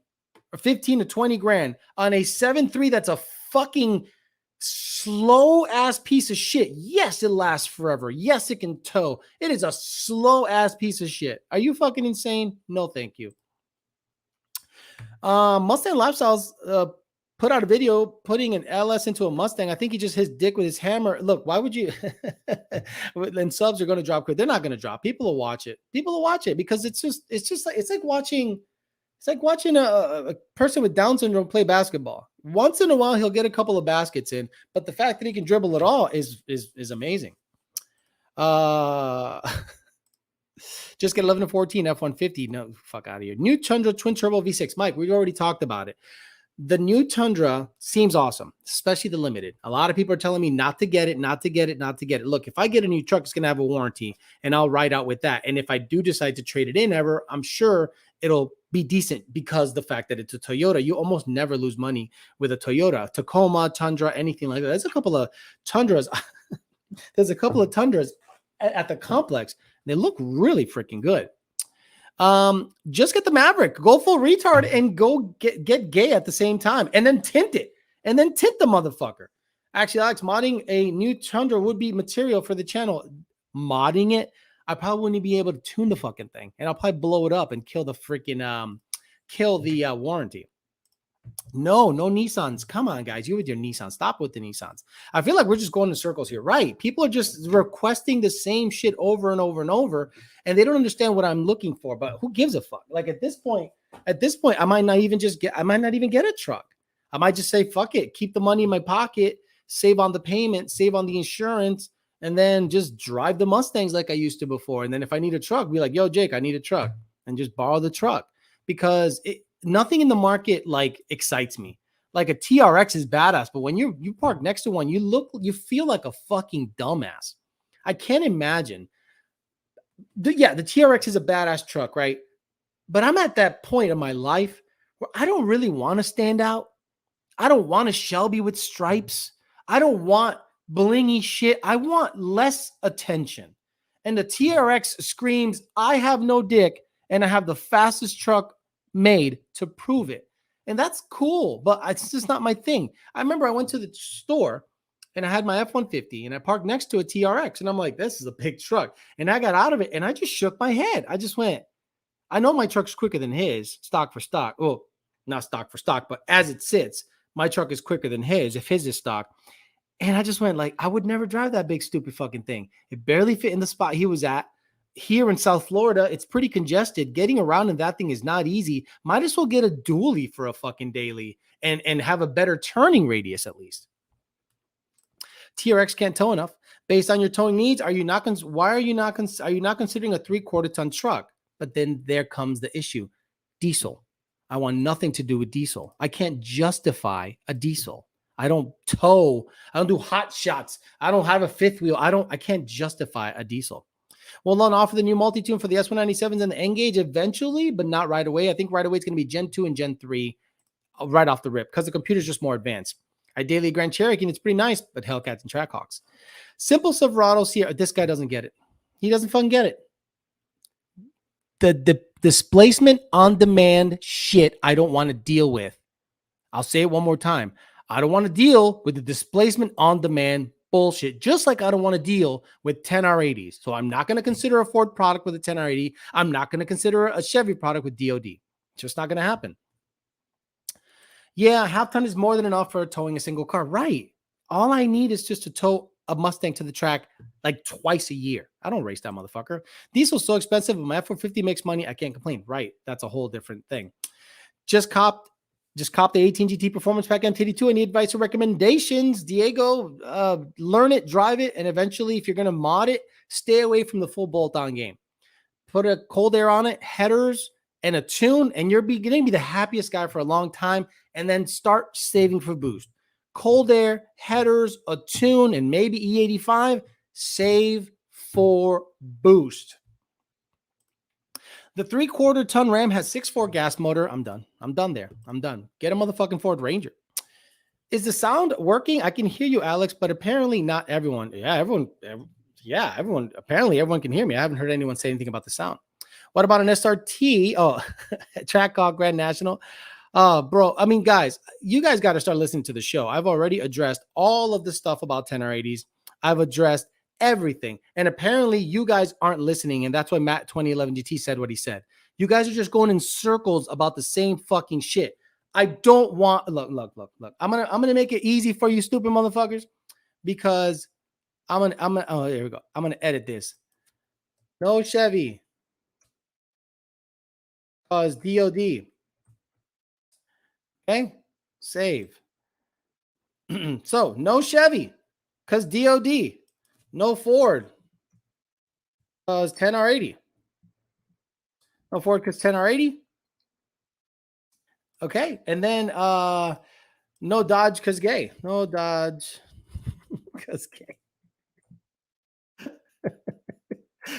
Speaker 1: or 15 to 20 grand on a 7.3 that's a fucking Slow ass piece of shit. Yes, it lasts forever. Yes, it can tow. It is a slow ass piece of shit. Are you fucking insane? No, thank you. Mustang Lifestyles put out a video putting an LS into a Mustang. I think he just his dick with his hammer. Look, why would you? And subs are going to drop quick. They're not going to drop. People will watch it. People will watch it because it's like watching. It's like watching a person with Down syndrome play basketball. Once in a while, he'll get a couple of baskets in, but the fact that he can dribble at all is amazing. Just get 11 to 14 F-150. No, fuck out of here. New Tundra twin turbo V6. Mike, we already talked about it. The new Tundra seems awesome, especially the limited. A lot of people are telling me not to get it, not to get it, not to get it. Look, if I get a new truck, it's going to have a warranty, and I'll ride out with that. And if I do decide to trade it in ever, I'm sure it'll be decent because the fact that it's a Toyota. You almost never lose money with a Toyota. Tacoma, Tundra, anything like that. There's a couple of Tundras. There's a couple of Tundras at the complex. They look really freaking good. Just get the Maverick, go full retard and go get gay at the same time, and then tint it, and then tint the motherfucker. Actually, Alex, modding a new Tundra would be material for the channel. Modding it, I probably wouldn't be able to tune the fucking thing, and I'll probably blow it up and kill the freaking warranty. No Nissans. Come on, guys. You with your Nissans. Stop with the Nissans. I feel like we're just going in circles here. Right. People are just requesting the same shit over and over and over, and they don't understand what I'm looking for. But who gives a fuck? Like at this point, I might not even get a truck. I might just say, fuck it. Keep the money in my pocket, save on the payment, save on the insurance, and then just drive the Mustangs like I used to before. And then if I need a truck, be like, yo, Jake, I need a truck, and just borrow the truck because nothing in the market like excites me. Like a TRX is badass, but when you park next to one, you feel like a fucking dumbass. I can't imagine. The TRX is a badass truck, right? But I'm at that point in my life where I don't really want to stand out. I don't want a Shelby with stripes. I don't want blingy shit. I want less attention. And the TRX screams, I have no dick and I have the fastest truck made to prove it. And that's cool, but it's just not my thing. I remember I went to the store and I had my F-150 and I parked next to a TRX and I'm like, this is a big truck. And I got out of it and I just shook my head. I just went, I know my truck's quicker than his, stock for stock. Oh, not stock for stock, but as it sits, my truck is quicker than his if his is stock. And I just went like, I would never drive that big stupid fucking thing. It barely fit in the spot he was at. Here in South Florida, it's pretty congested. Getting around in that thing is not easy. Might as well get a dually for a fucking daily and have a better turning radius at least. TRX can't tow enough. Based on your towing needs, are you not considering a 3/4 ton truck? But then there comes the issue. Diesel. I want nothing to do with diesel. I can't justify a diesel. I don't tow. I don't do hot shots. I don't have a fifth wheel. I can't justify a diesel. We'll offer the new multi-tune for the S197s and the N-Gage eventually, but not right away. I think right away it's going to be Gen 2 and Gen 3 right off the rip because the computer's just more advanced. I daily Grand Cherokee, and it's pretty nice, but Hellcats and Trackhawks. Simple Silverados here. This guy doesn't get it. He doesn't fucking get it. The displacement on demand shit I don't want to deal with. I'll say it one more time. I don't want to deal with the displacement on demand bullshit, just like I don't want to deal with 10R80s. So I'm not going to consider a Ford product with a 10R80. I'm not going to consider a Chevy product with DOD. It's just not going to happen. Yeah, half ton is more than enough for towing a single car. Right. All I need is just to tow a Mustang to the track like twice a year. I don't race that motherfucker. Diesel's so expensive, but my F-450 makes money. I can't complain. Right. That's a whole different thing. Just copped the 18 GT Performance Pack MT2. I need advice or recommendations. Diego, learn it, drive it, and eventually, if you're going to mod it, stay away from the full bolt-on game. Put a cold air on it, headers, and a tune, and you're going to be the happiest guy for a long time, and then start saving for boost. Cold air, headers, a tune, and maybe E85, save for boost. The 3/4 ton Ram has 6.4 gas motor. I'm done. I'm done there. I'm done. Get a motherfucking Ford Ranger. Is the sound working? I can hear you, Alex, but apparently not everyone. Apparently everyone can hear me. I haven't heard anyone say anything about the sound. What about an SRT? Oh, Trackhawk Grand National. Bro, I mean, guys, you guys got to start listening to the show. I've already addressed all of the stuff about 10R80s. I've addressed everything. And apparently you guys aren't listening. And that's why Matt 2011 GT said what he said. You guys are just going in circles about the same fucking shit. I don't want look. I'm gonna make it easy for you stupid motherfuckers because oh, here we go. I'm gonna edit this. No Chevy. Cause DOD. Okay, save. So no Chevy, cause DOD. No Ford, cause 10R80. No Ford, cause 10R80. Okay, and then no Dodge, cause gay. No Dodge, cause gay.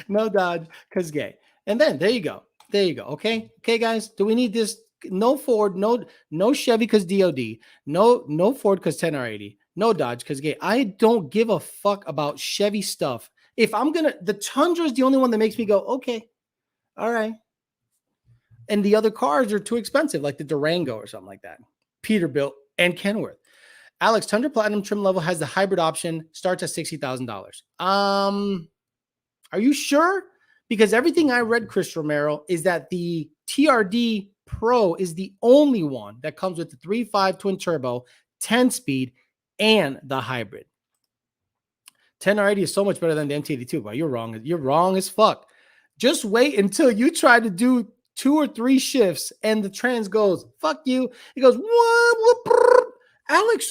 Speaker 1: No Dodge, cause gay. And then there you go. There you go. Okay, okay, guys. Do we need this? No Ford, no Chevy, cause DOD. No Ford, cause 10R80. No Dodge, cause gay. I don't give a fuck about Chevy stuff. If I'm gonna, the Tundra is the only one that makes me go, okay, all right. And the other cars are too expensive, like the Durango or something like that. Peterbilt and Kenworth. Alex, Tundra Platinum trim level has the hybrid option, starts at $60,000. Are you sure? Because everything I read, Chris Romero, is that the TRD Pro is the only one that comes with the 3.5 twin turbo, 10-speed, and the hybrid. 10R80 is so much better than the MT82, but you're wrong. You're wrong as fuck. Just wait until you try to do 2 or 3 shifts and the trans goes, fuck you. He goes, what? Alex,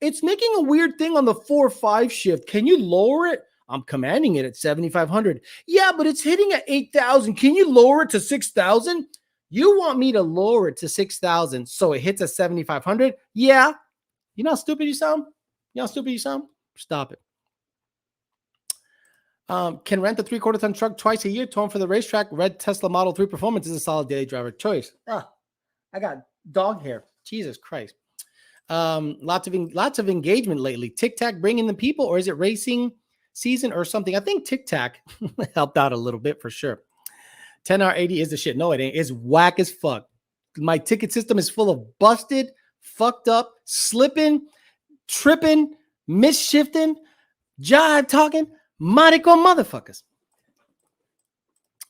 Speaker 1: it's making a weird thing on the 4-5 shift. Can you lower it? I'm commanding it at 7,500. Yeah, but it's hitting at 8,000. Can you lower it to 6,000? You want me to lower it to 6,000 so it hits at 7,500? Yeah. You know how stupid you sound? You know how stupid you sound? Stop it. Can rent a 3/4 ton truck twice a year, towing for the racetrack. Red Tesla Model 3 Performance is a solid daily driver choice. I got dog hair. Jesus Christ. Lots of engagement lately. Tic Tac bringing the people, or is it racing season or something? I think Tic Tac helped out a little bit for sure. 10R80 is the shit. No, it ain't. It's whack as fuck. My ticket system is full of busted, fucked up, slipping, tripping, misshifting, jive talking, Marico motherfuckers.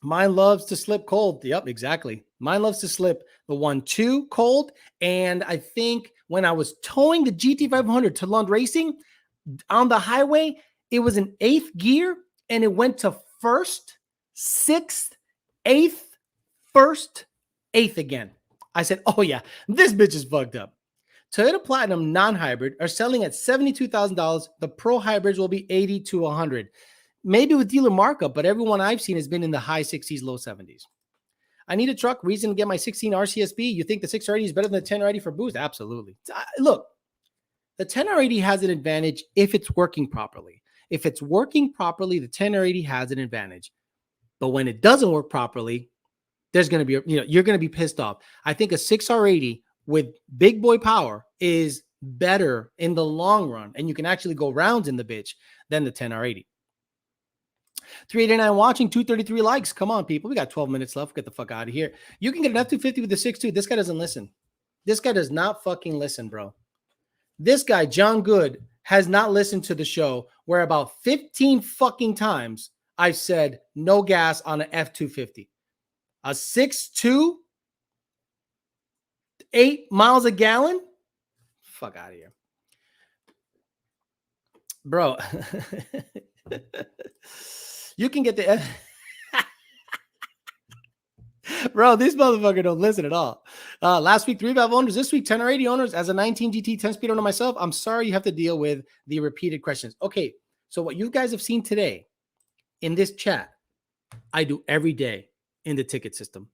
Speaker 1: Mine loves to slip cold. Yep, exactly. Mine loves to slip the 1-2 cold. And I think when I was towing the GT500 to Lund Racing on the highway, it was in 8th gear and it went to 1st, 6th, 8th, 1st, 8th again. I said, oh yeah, this bitch is fucked up. Toyota Platinum non-hybrid are selling at $72,000. The Pro hybrids will be $80,000 to $100,000. Maybe with dealer markup, but everyone I've seen has been in the high 60s, low 70s. I need a truck. Reason to get my 16 RCSB. You think the 6R80 is better than the 10R80 for boost? Absolutely. Look, the 10R80 has an advantage if it's working properly. If it's working properly, the 10R80 has an advantage. But when it doesn't work properly, there's going to be, you're going to be pissed off. I think a 6R80 with big boy power is better in the long run, and you can actually go rounds in the bitch than the 10R80. 389 watching, 233 likes. Come on, people. We got 12 minutes left. Get the fuck out of here. You can get an F-250 with the 6.2. This guy doesn't listen. This guy does not fucking listen, bro. This guy, John Good, has not listened to the show where about 15 fucking times I've said no gas on an F-250. A 6.2, 8 miles a gallon? Fuck out of here. Bro. You can get the bro, this motherfucker don't listen at all. Last week, 3 valve owners. This week, 10R80 owners. As a 19 GT 10-speed owner myself, I'm sorry you have to deal with the repeated questions. Okay, so what you guys have seen today in this chat, I do every day in the ticket system.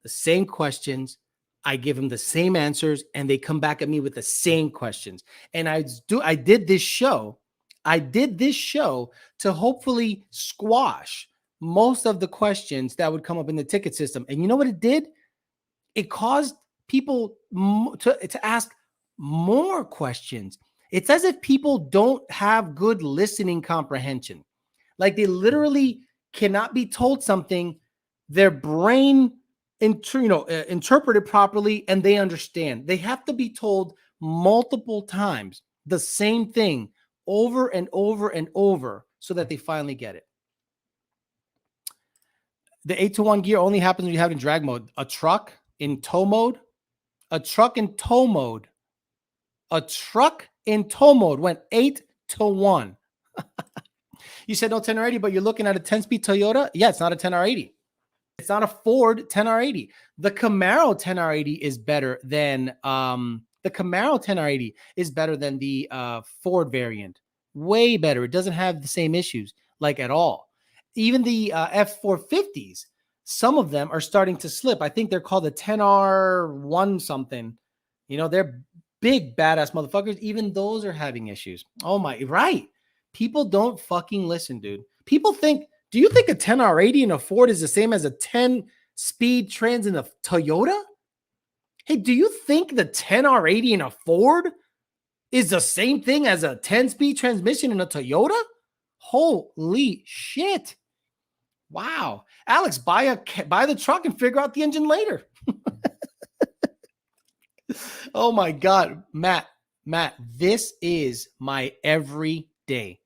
Speaker 1: The same questions. I give them the same answers, and they come back at me with the same questions. And I did this show to hopefully squash most of the questions that would come up in the ticket system. And you know what it did? It caused people to ask more questions. It's as if people don't have good listening comprehension. Like they literally cannot be told something. Their brain interpret it properly, and they understand. They have to be told multiple times the same thing over and over and over so that they finally get it. The 8-to-1 gear only happens when you have it in drag mode. A truck in tow mode, a truck in tow mode, a truck in tow mode went 8-to-1. You said no 10R80, but you're looking at a 10-speed Toyota. Yeah, it's not a 10R80. It's not a Ford 10R80. The Camaro 10R80 is better than the Ford variant. Way better. It doesn't have the same issues like at all. Even the F450s, some of them are starting to slip. I think they're called the 10R1 something. They're big badass motherfuckers. Even those are having issues. Oh my, right. People don't fucking listen, dude. People think, do you think a 10R80 in a Ford is the same as a 10-speed trans in a Toyota? Hey, do you think the 10R80 in a Ford is the same thing as a 10-speed transmission in a Toyota? Holy shit. Wow. Alex, buy the truck and figure out the engine later. Oh my God. Matt, this is my everyday.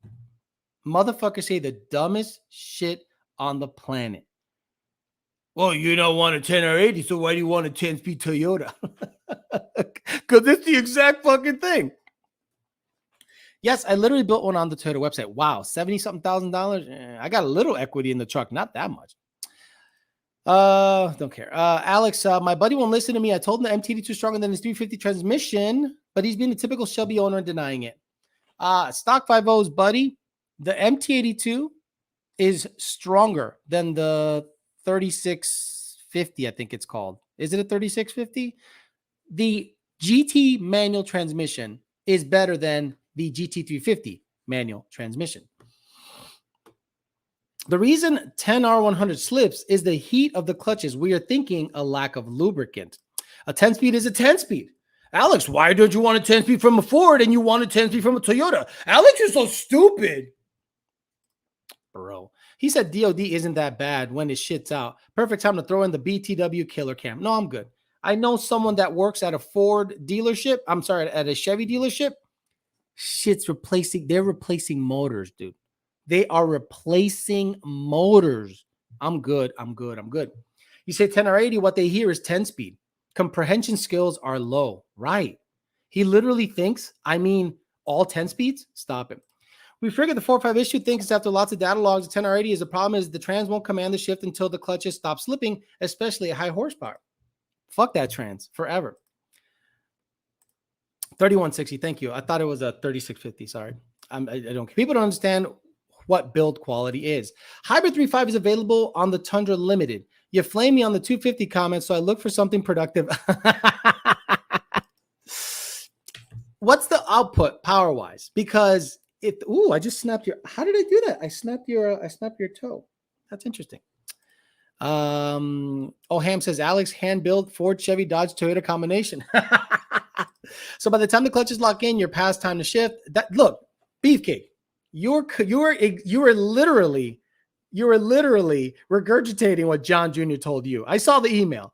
Speaker 1: Motherfuckers say the dumbest shit on the planet. Well, you don't want a 10R80, so why do you want a 10-speed Toyota? Because it's the exact fucking thing. Yes, I literally built one on the Toyota website. Wow, $70-something thousand. I got a little equity in the truck, not that much. Don't care. Alex, my buddy won't listen to me. I told him the MT82 is stronger than his 350 transmission, but he's being a typical Shelby owner and denying it. Stock 5.0's buddy, the MT82 is stronger than the 3650, I think it's called. Is it a 3650? The GT manual transmission is better than the GT350 manual transmission. The reason 10R100 slips is the heat of the clutches. We are thinking a lack of lubricant. A 10-speed is a 10-speed. Alex, why don't you want a 10-speed from a Ford and you want a 10-speed from a Toyota? Alex, you're so stupid. Bro, he said DOD isn't that bad when it shits out. Perfect time to throw in the BTW killer cam. No, I'm good. I know someone that works at a Ford dealership. I'm sorry, at a Chevy dealership. They're replacing motors, dude. They are replacing motors. I'm good. You say 10R80, what they hear is 10-speed. Comprehension skills are low. Right. He literally thinks, all 10 speeds? Stop him. We figured the 4.5 issue thinks after lots of data logs, 10R80 is the problem is the trans won't command the shift until the clutches stop slipping, especially at high horsepower. Fuck that trans forever. 3160, thank you. I thought it was a 3650, sorry. I don't. People don't understand what build quality is. Hybrid 3.5 is available on the Tundra Limited. You flame me on the 250 comments, so I look for something productive. What's the output power-wise? Because I just snapped your. How did I do that? I snapped your toe. That's interesting. Ham says Alex hand build Ford, Chevy, Dodge, Toyota combination. So by the time the clutches lock in, you're past time to shift. Look, Beefcake, you were literally regurgitating what John Jr. told you. I saw the email.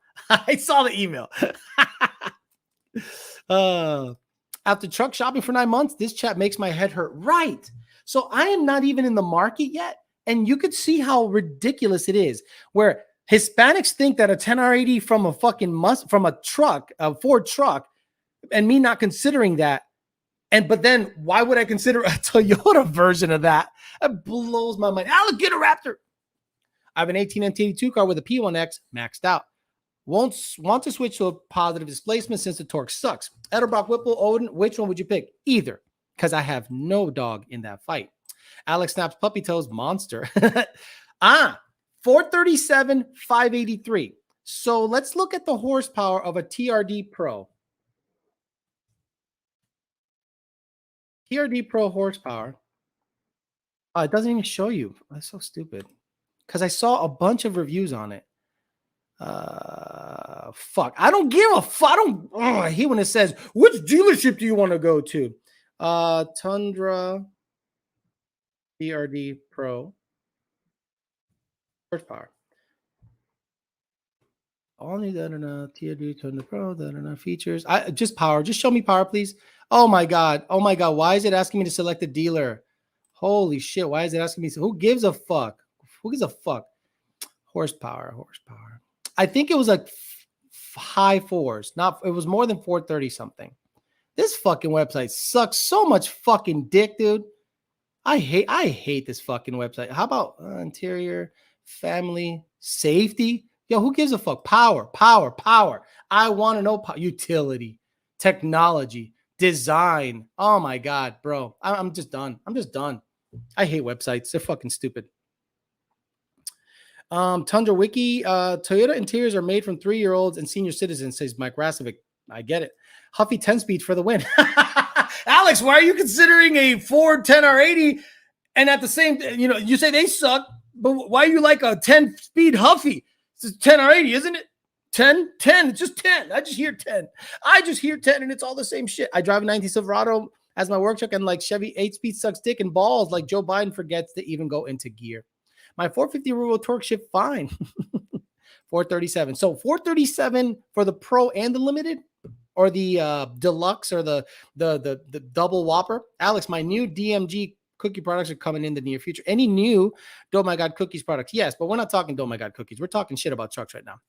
Speaker 1: After truck shopping for 9 months, this chat makes my head hurt. Right. So I am not even in the market yet. And you could see how ridiculous it is where Hispanics think that a 10R80 from a Ford truck, and me not considering that. But then why would I consider a Toyota version of that? It blows my mind. I'll get a Raptor. I have an 18 MT82 car with a P1X maxed out. Want to switch to a positive displacement since the torque sucks. Edelbrock, Whipple, Odin, which one would you pick? Either, because I have no dog in that fight. Alex snaps puppy toes, monster. 437, 583. So let's look at the horsepower of a TRD Pro. TRD Pro horsepower. It doesn't even show you. That's so stupid. Because I saw a bunch of reviews on it. Fuck. I don't give a fuck. I hate when it says, which dealership do you want to go to? Tundra TRD Pro horsepower. All new TRD Tundra Pro features. I just power. Just show me power, please. Oh my god. Oh my god. Why is it asking me to select a dealer? Holy shit. Why is it asking me? Who gives a fuck? Who gives a fuck? Horsepower. I think it was like high fours. Not. It was more than 430 something. This fucking website sucks so much fucking dick, dude. I hate this fucking website. How about interior, family, safety? Yo, who gives a fuck? Power. I want to know utility, technology, design. Oh my god, bro. I'm just done. I hate websites. They're fucking stupid. Tundra Wiki, Toyota interiors are made from 3-year-olds and senior citizens, says Mike Rasovic. I get it. Huffy 10-speed for the win. Alex, why are you considering a Ford 10R80 and at the same, you say they suck, but why are you like a 10-speed Huffy? It's 10R80, isn't it? 10? It's just 10. I just hear 10 and it's all the same shit. I drive a 19 Silverado as my work truck and like Chevy 8-speed sucks dick and balls like Joe Biden forgets to even go into gear. My 450 rural torque shift fine. 437. So 437 for the Pro and the Limited, or the Deluxe, or the double Whopper. Alex, my new DMG cookie products are coming in the near future. Any new Oh My God Cookies products? Yes, but we're not talking Oh My God Cookies. We're talking shit about trucks right now.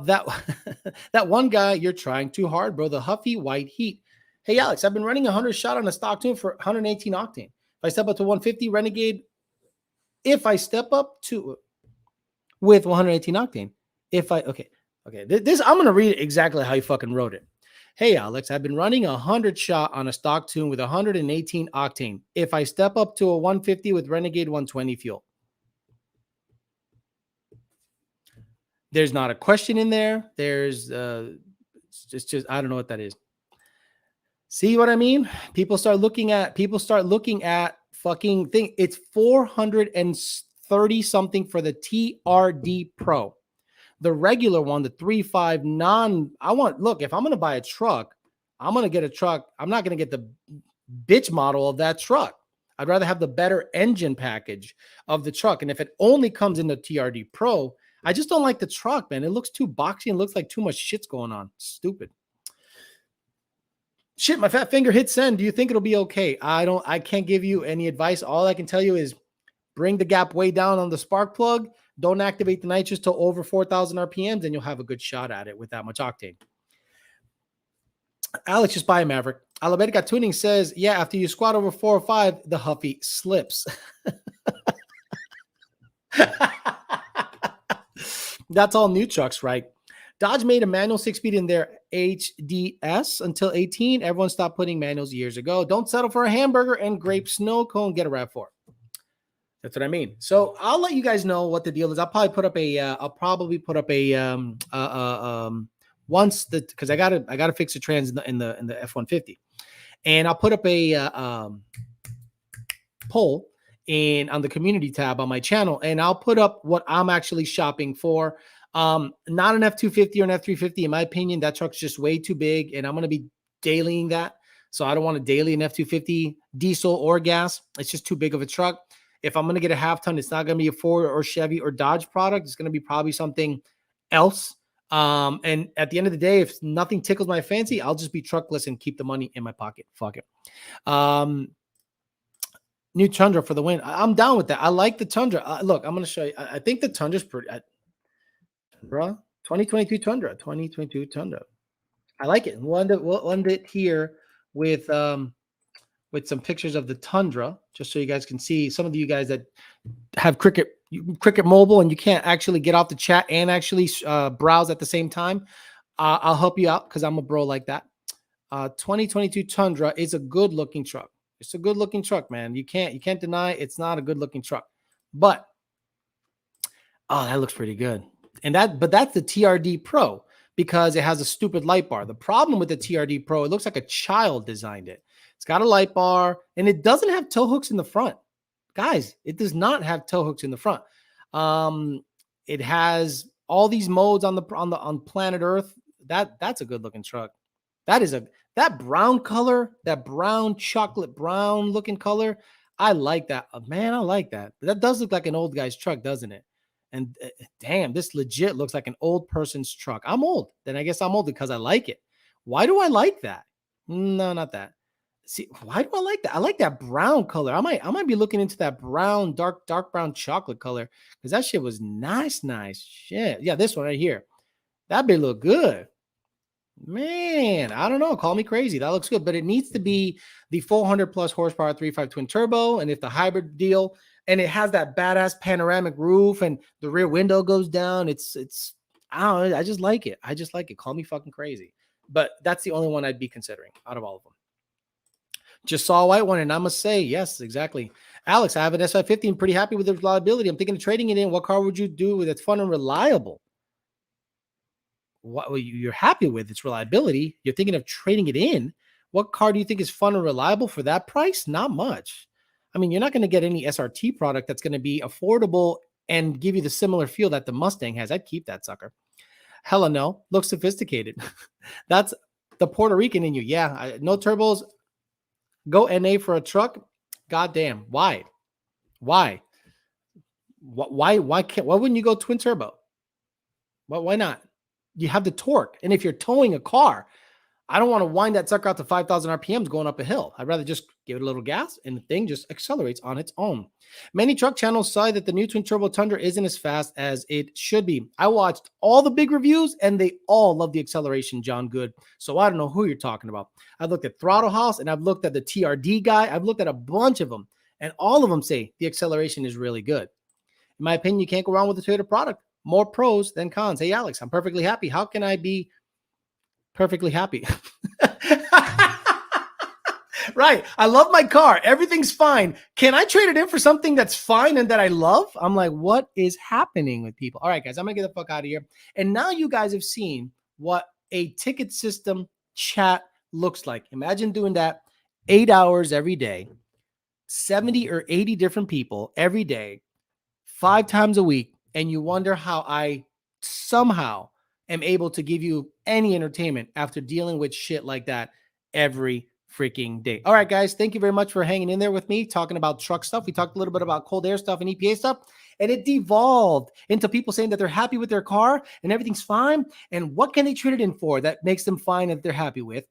Speaker 1: That one guy, you're trying too hard, bro. The Huffy White Heat. Hey, Alex, I've been running 100 shot on a stock tune for 118 octane. If I step up to 150 Renegade, with 118 octane, this, I'm going to read exactly how you fucking wrote it. Hey, Alex, I've been running 100 shot on a stock tune with 118 octane. If I step up to a 150 with Renegade 120 fuel. There's not a question in there. There's just I don't know what that is. See what I mean? People start looking at fucking thing. It's 430 something for the TRD Pro. The regular one, the 3.5 if I'm going to buy a truck, I'm going to get a truck. I'm not going to get the bitch model of that truck. I'd rather have the better engine package of the truck. And if it only comes in the TRD Pro, I just don't like the truck, man. It looks too boxy and looks like too much shit's going on. Stupid. Shit, my fat finger hit send. Do you think it'll be okay? I can't give you any advice. All I can tell you is bring the gap way down on the spark plug. Don't activate the nitrous till over 4,000 RPMs, and you'll have a good shot at it with that much octane. Alex, just buy a Maverick. Alabetica Tuning says, yeah, after you squat over 4 or 5, the Huffy slips. That's all new trucks, right? Dodge made a manual 6-speed in their HDS until 18. Everyone stopped putting manuals years ago. Don't settle for a hamburger and grape snow cone. Get a RAV4. That's what I mean. So I'll let you guys know what the deal is. I'll probably put up once because I gotta fix the trans in the F-150, and I'll put up a poll on the community tab on my channel, and I'll put up what I'm actually shopping for. Not an F-250 or an F-350. In my opinion, that truck's just way too big, and I'm going to be dailying that. So I don't want to daily an F-250 diesel or gas. It's just too big of a truck. If I'm going to get a half ton, it's not going to be a Ford or Chevy or Dodge product. It's going to be probably something else. And at the end of the day, if nothing tickles my fancy, I'll just be truckless and keep the money in my pocket. Fuck it. New Tundra for the win. I'm down with that. I like the Tundra. Look, I'm going to show you. I think the Tundra's pretty, bro. 2022 Tundra. I like it. We'll end it here with some pictures of the Tundra, just so you guys can see. Some of you guys that have Cricket Mobile and you can't actually get off the chat and actually browse at the same time, I'll help you out because I'm a bro like that. 2022 Tundra is a good looking truck. It's a good looking truck, man. You can't deny it's not a good looking truck. But that looks pretty good. But that's the TRD Pro because it has a stupid light bar. The problem with the TRD Pro, it looks like a child designed it. It's got a light bar and it doesn't have tow hooks in the front. Guys, it does not have tow hooks in the front. It has all these modes on planet Earth. That's a good looking truck. That brown color, that brown chocolate brown looking color. I like that. Man, I like that. That does look like an old guy's truck, doesn't it? And damn, this legit looks like an old person's truck. I'm old. Then I guess I'm old because I like it. Why do I like that? No, not that. See, why do I like that? I like that brown color. I might be looking into that brown, dark brown chocolate color because that shit was nice shit. Yeah, this one right here. That bit look good. Man, I don't know. Call me crazy. That looks good, but it needs to be the 400 plus horsepower 3.5 twin turbo. And if the hybrid deal, and it has that badass panoramic roof and the rear window goes down, it's I don't know. I just like it. I just like it. Call me fucking crazy. But that's the only one I'd be considering out of all of them. Just saw a white one, and I must say, yes, exactly. Alex, I have an S550. I'm pretty happy with the reliability. I'm thinking of trading it in. What car would you do with it's fun and reliable? What you're happy with its reliability. You're thinking of trading it in. What car do you think is fun and reliable for that price? Not much. I mean, you're not going to get any SRT product that's going to be affordable and give you the similar feel that the Mustang has. I'd keep that sucker. Hella no. Looks sophisticated. That's the Puerto Rican in you. Yeah. No turbos. Go NA for a truck. Goddamn. Why? Why can't, why wouldn't you go twin turbo? Well, why not? You have the torque. And if you're towing a car, I don't want to wind that sucker out to 5,000 RPMs going up a hill. I'd rather just give it a little gas and the thing just accelerates on its own. Many truck channels say that the new twin turbo Tundra isn't as fast as it should be. I watched all the big reviews and they all love the acceleration, John Good. So I don't know who you're talking about. I've looked at Throttle House and I've looked at the TRD guy. I've looked at a bunch of them and all of them say the acceleration is really good. In my opinion, you can't go wrong with the Toyota product. More pros than cons. Hey, Alex, I'm perfectly happy. How can I be perfectly happy? Right. I love my car. Everything's fine. Can I trade it in for something that's fine and that I love? I'm like, what is happening with people? All right, guys, I'm going to get the fuck out of here. And now you guys have seen what a ticket system chat looks like. Imagine doing that 8 hours every day, 70 or 80 different people every day, 5 times a week. And you wonder how I somehow am able to give you any entertainment after dealing with shit like that every freaking day. All right, guys, thank you very much for hanging in there with me, talking about truck stuff. We talked a little bit about cold air stuff and EPA stuff, and it devolved into people saying that they're happy with their car and everything's fine. And what can they trade it in for that makes them fine and they're happy with?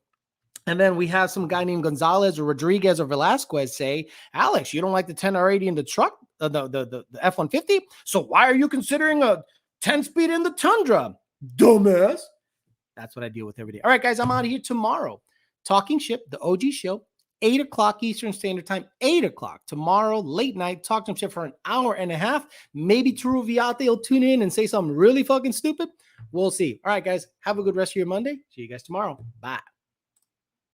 Speaker 1: And then we have some guy named Gonzalez or Rodriguez or Velasquez say, Alex, you don't like the 10R80 in the truck, the F-150? So why are you considering a 10-speed in the Tundra? Dumbass. That's what I deal with every day. All right, guys, I'm out of here tomorrow. Talking Ship, the OG show, 8 o'clock Eastern Standard Time, 8 o'clock tomorrow, late night, Talking Ship for an hour and a half. Maybe Turu Viate will tune in and say something really fucking stupid. We'll see. All right, guys, have a good rest of your Monday. See you guys tomorrow. Bye.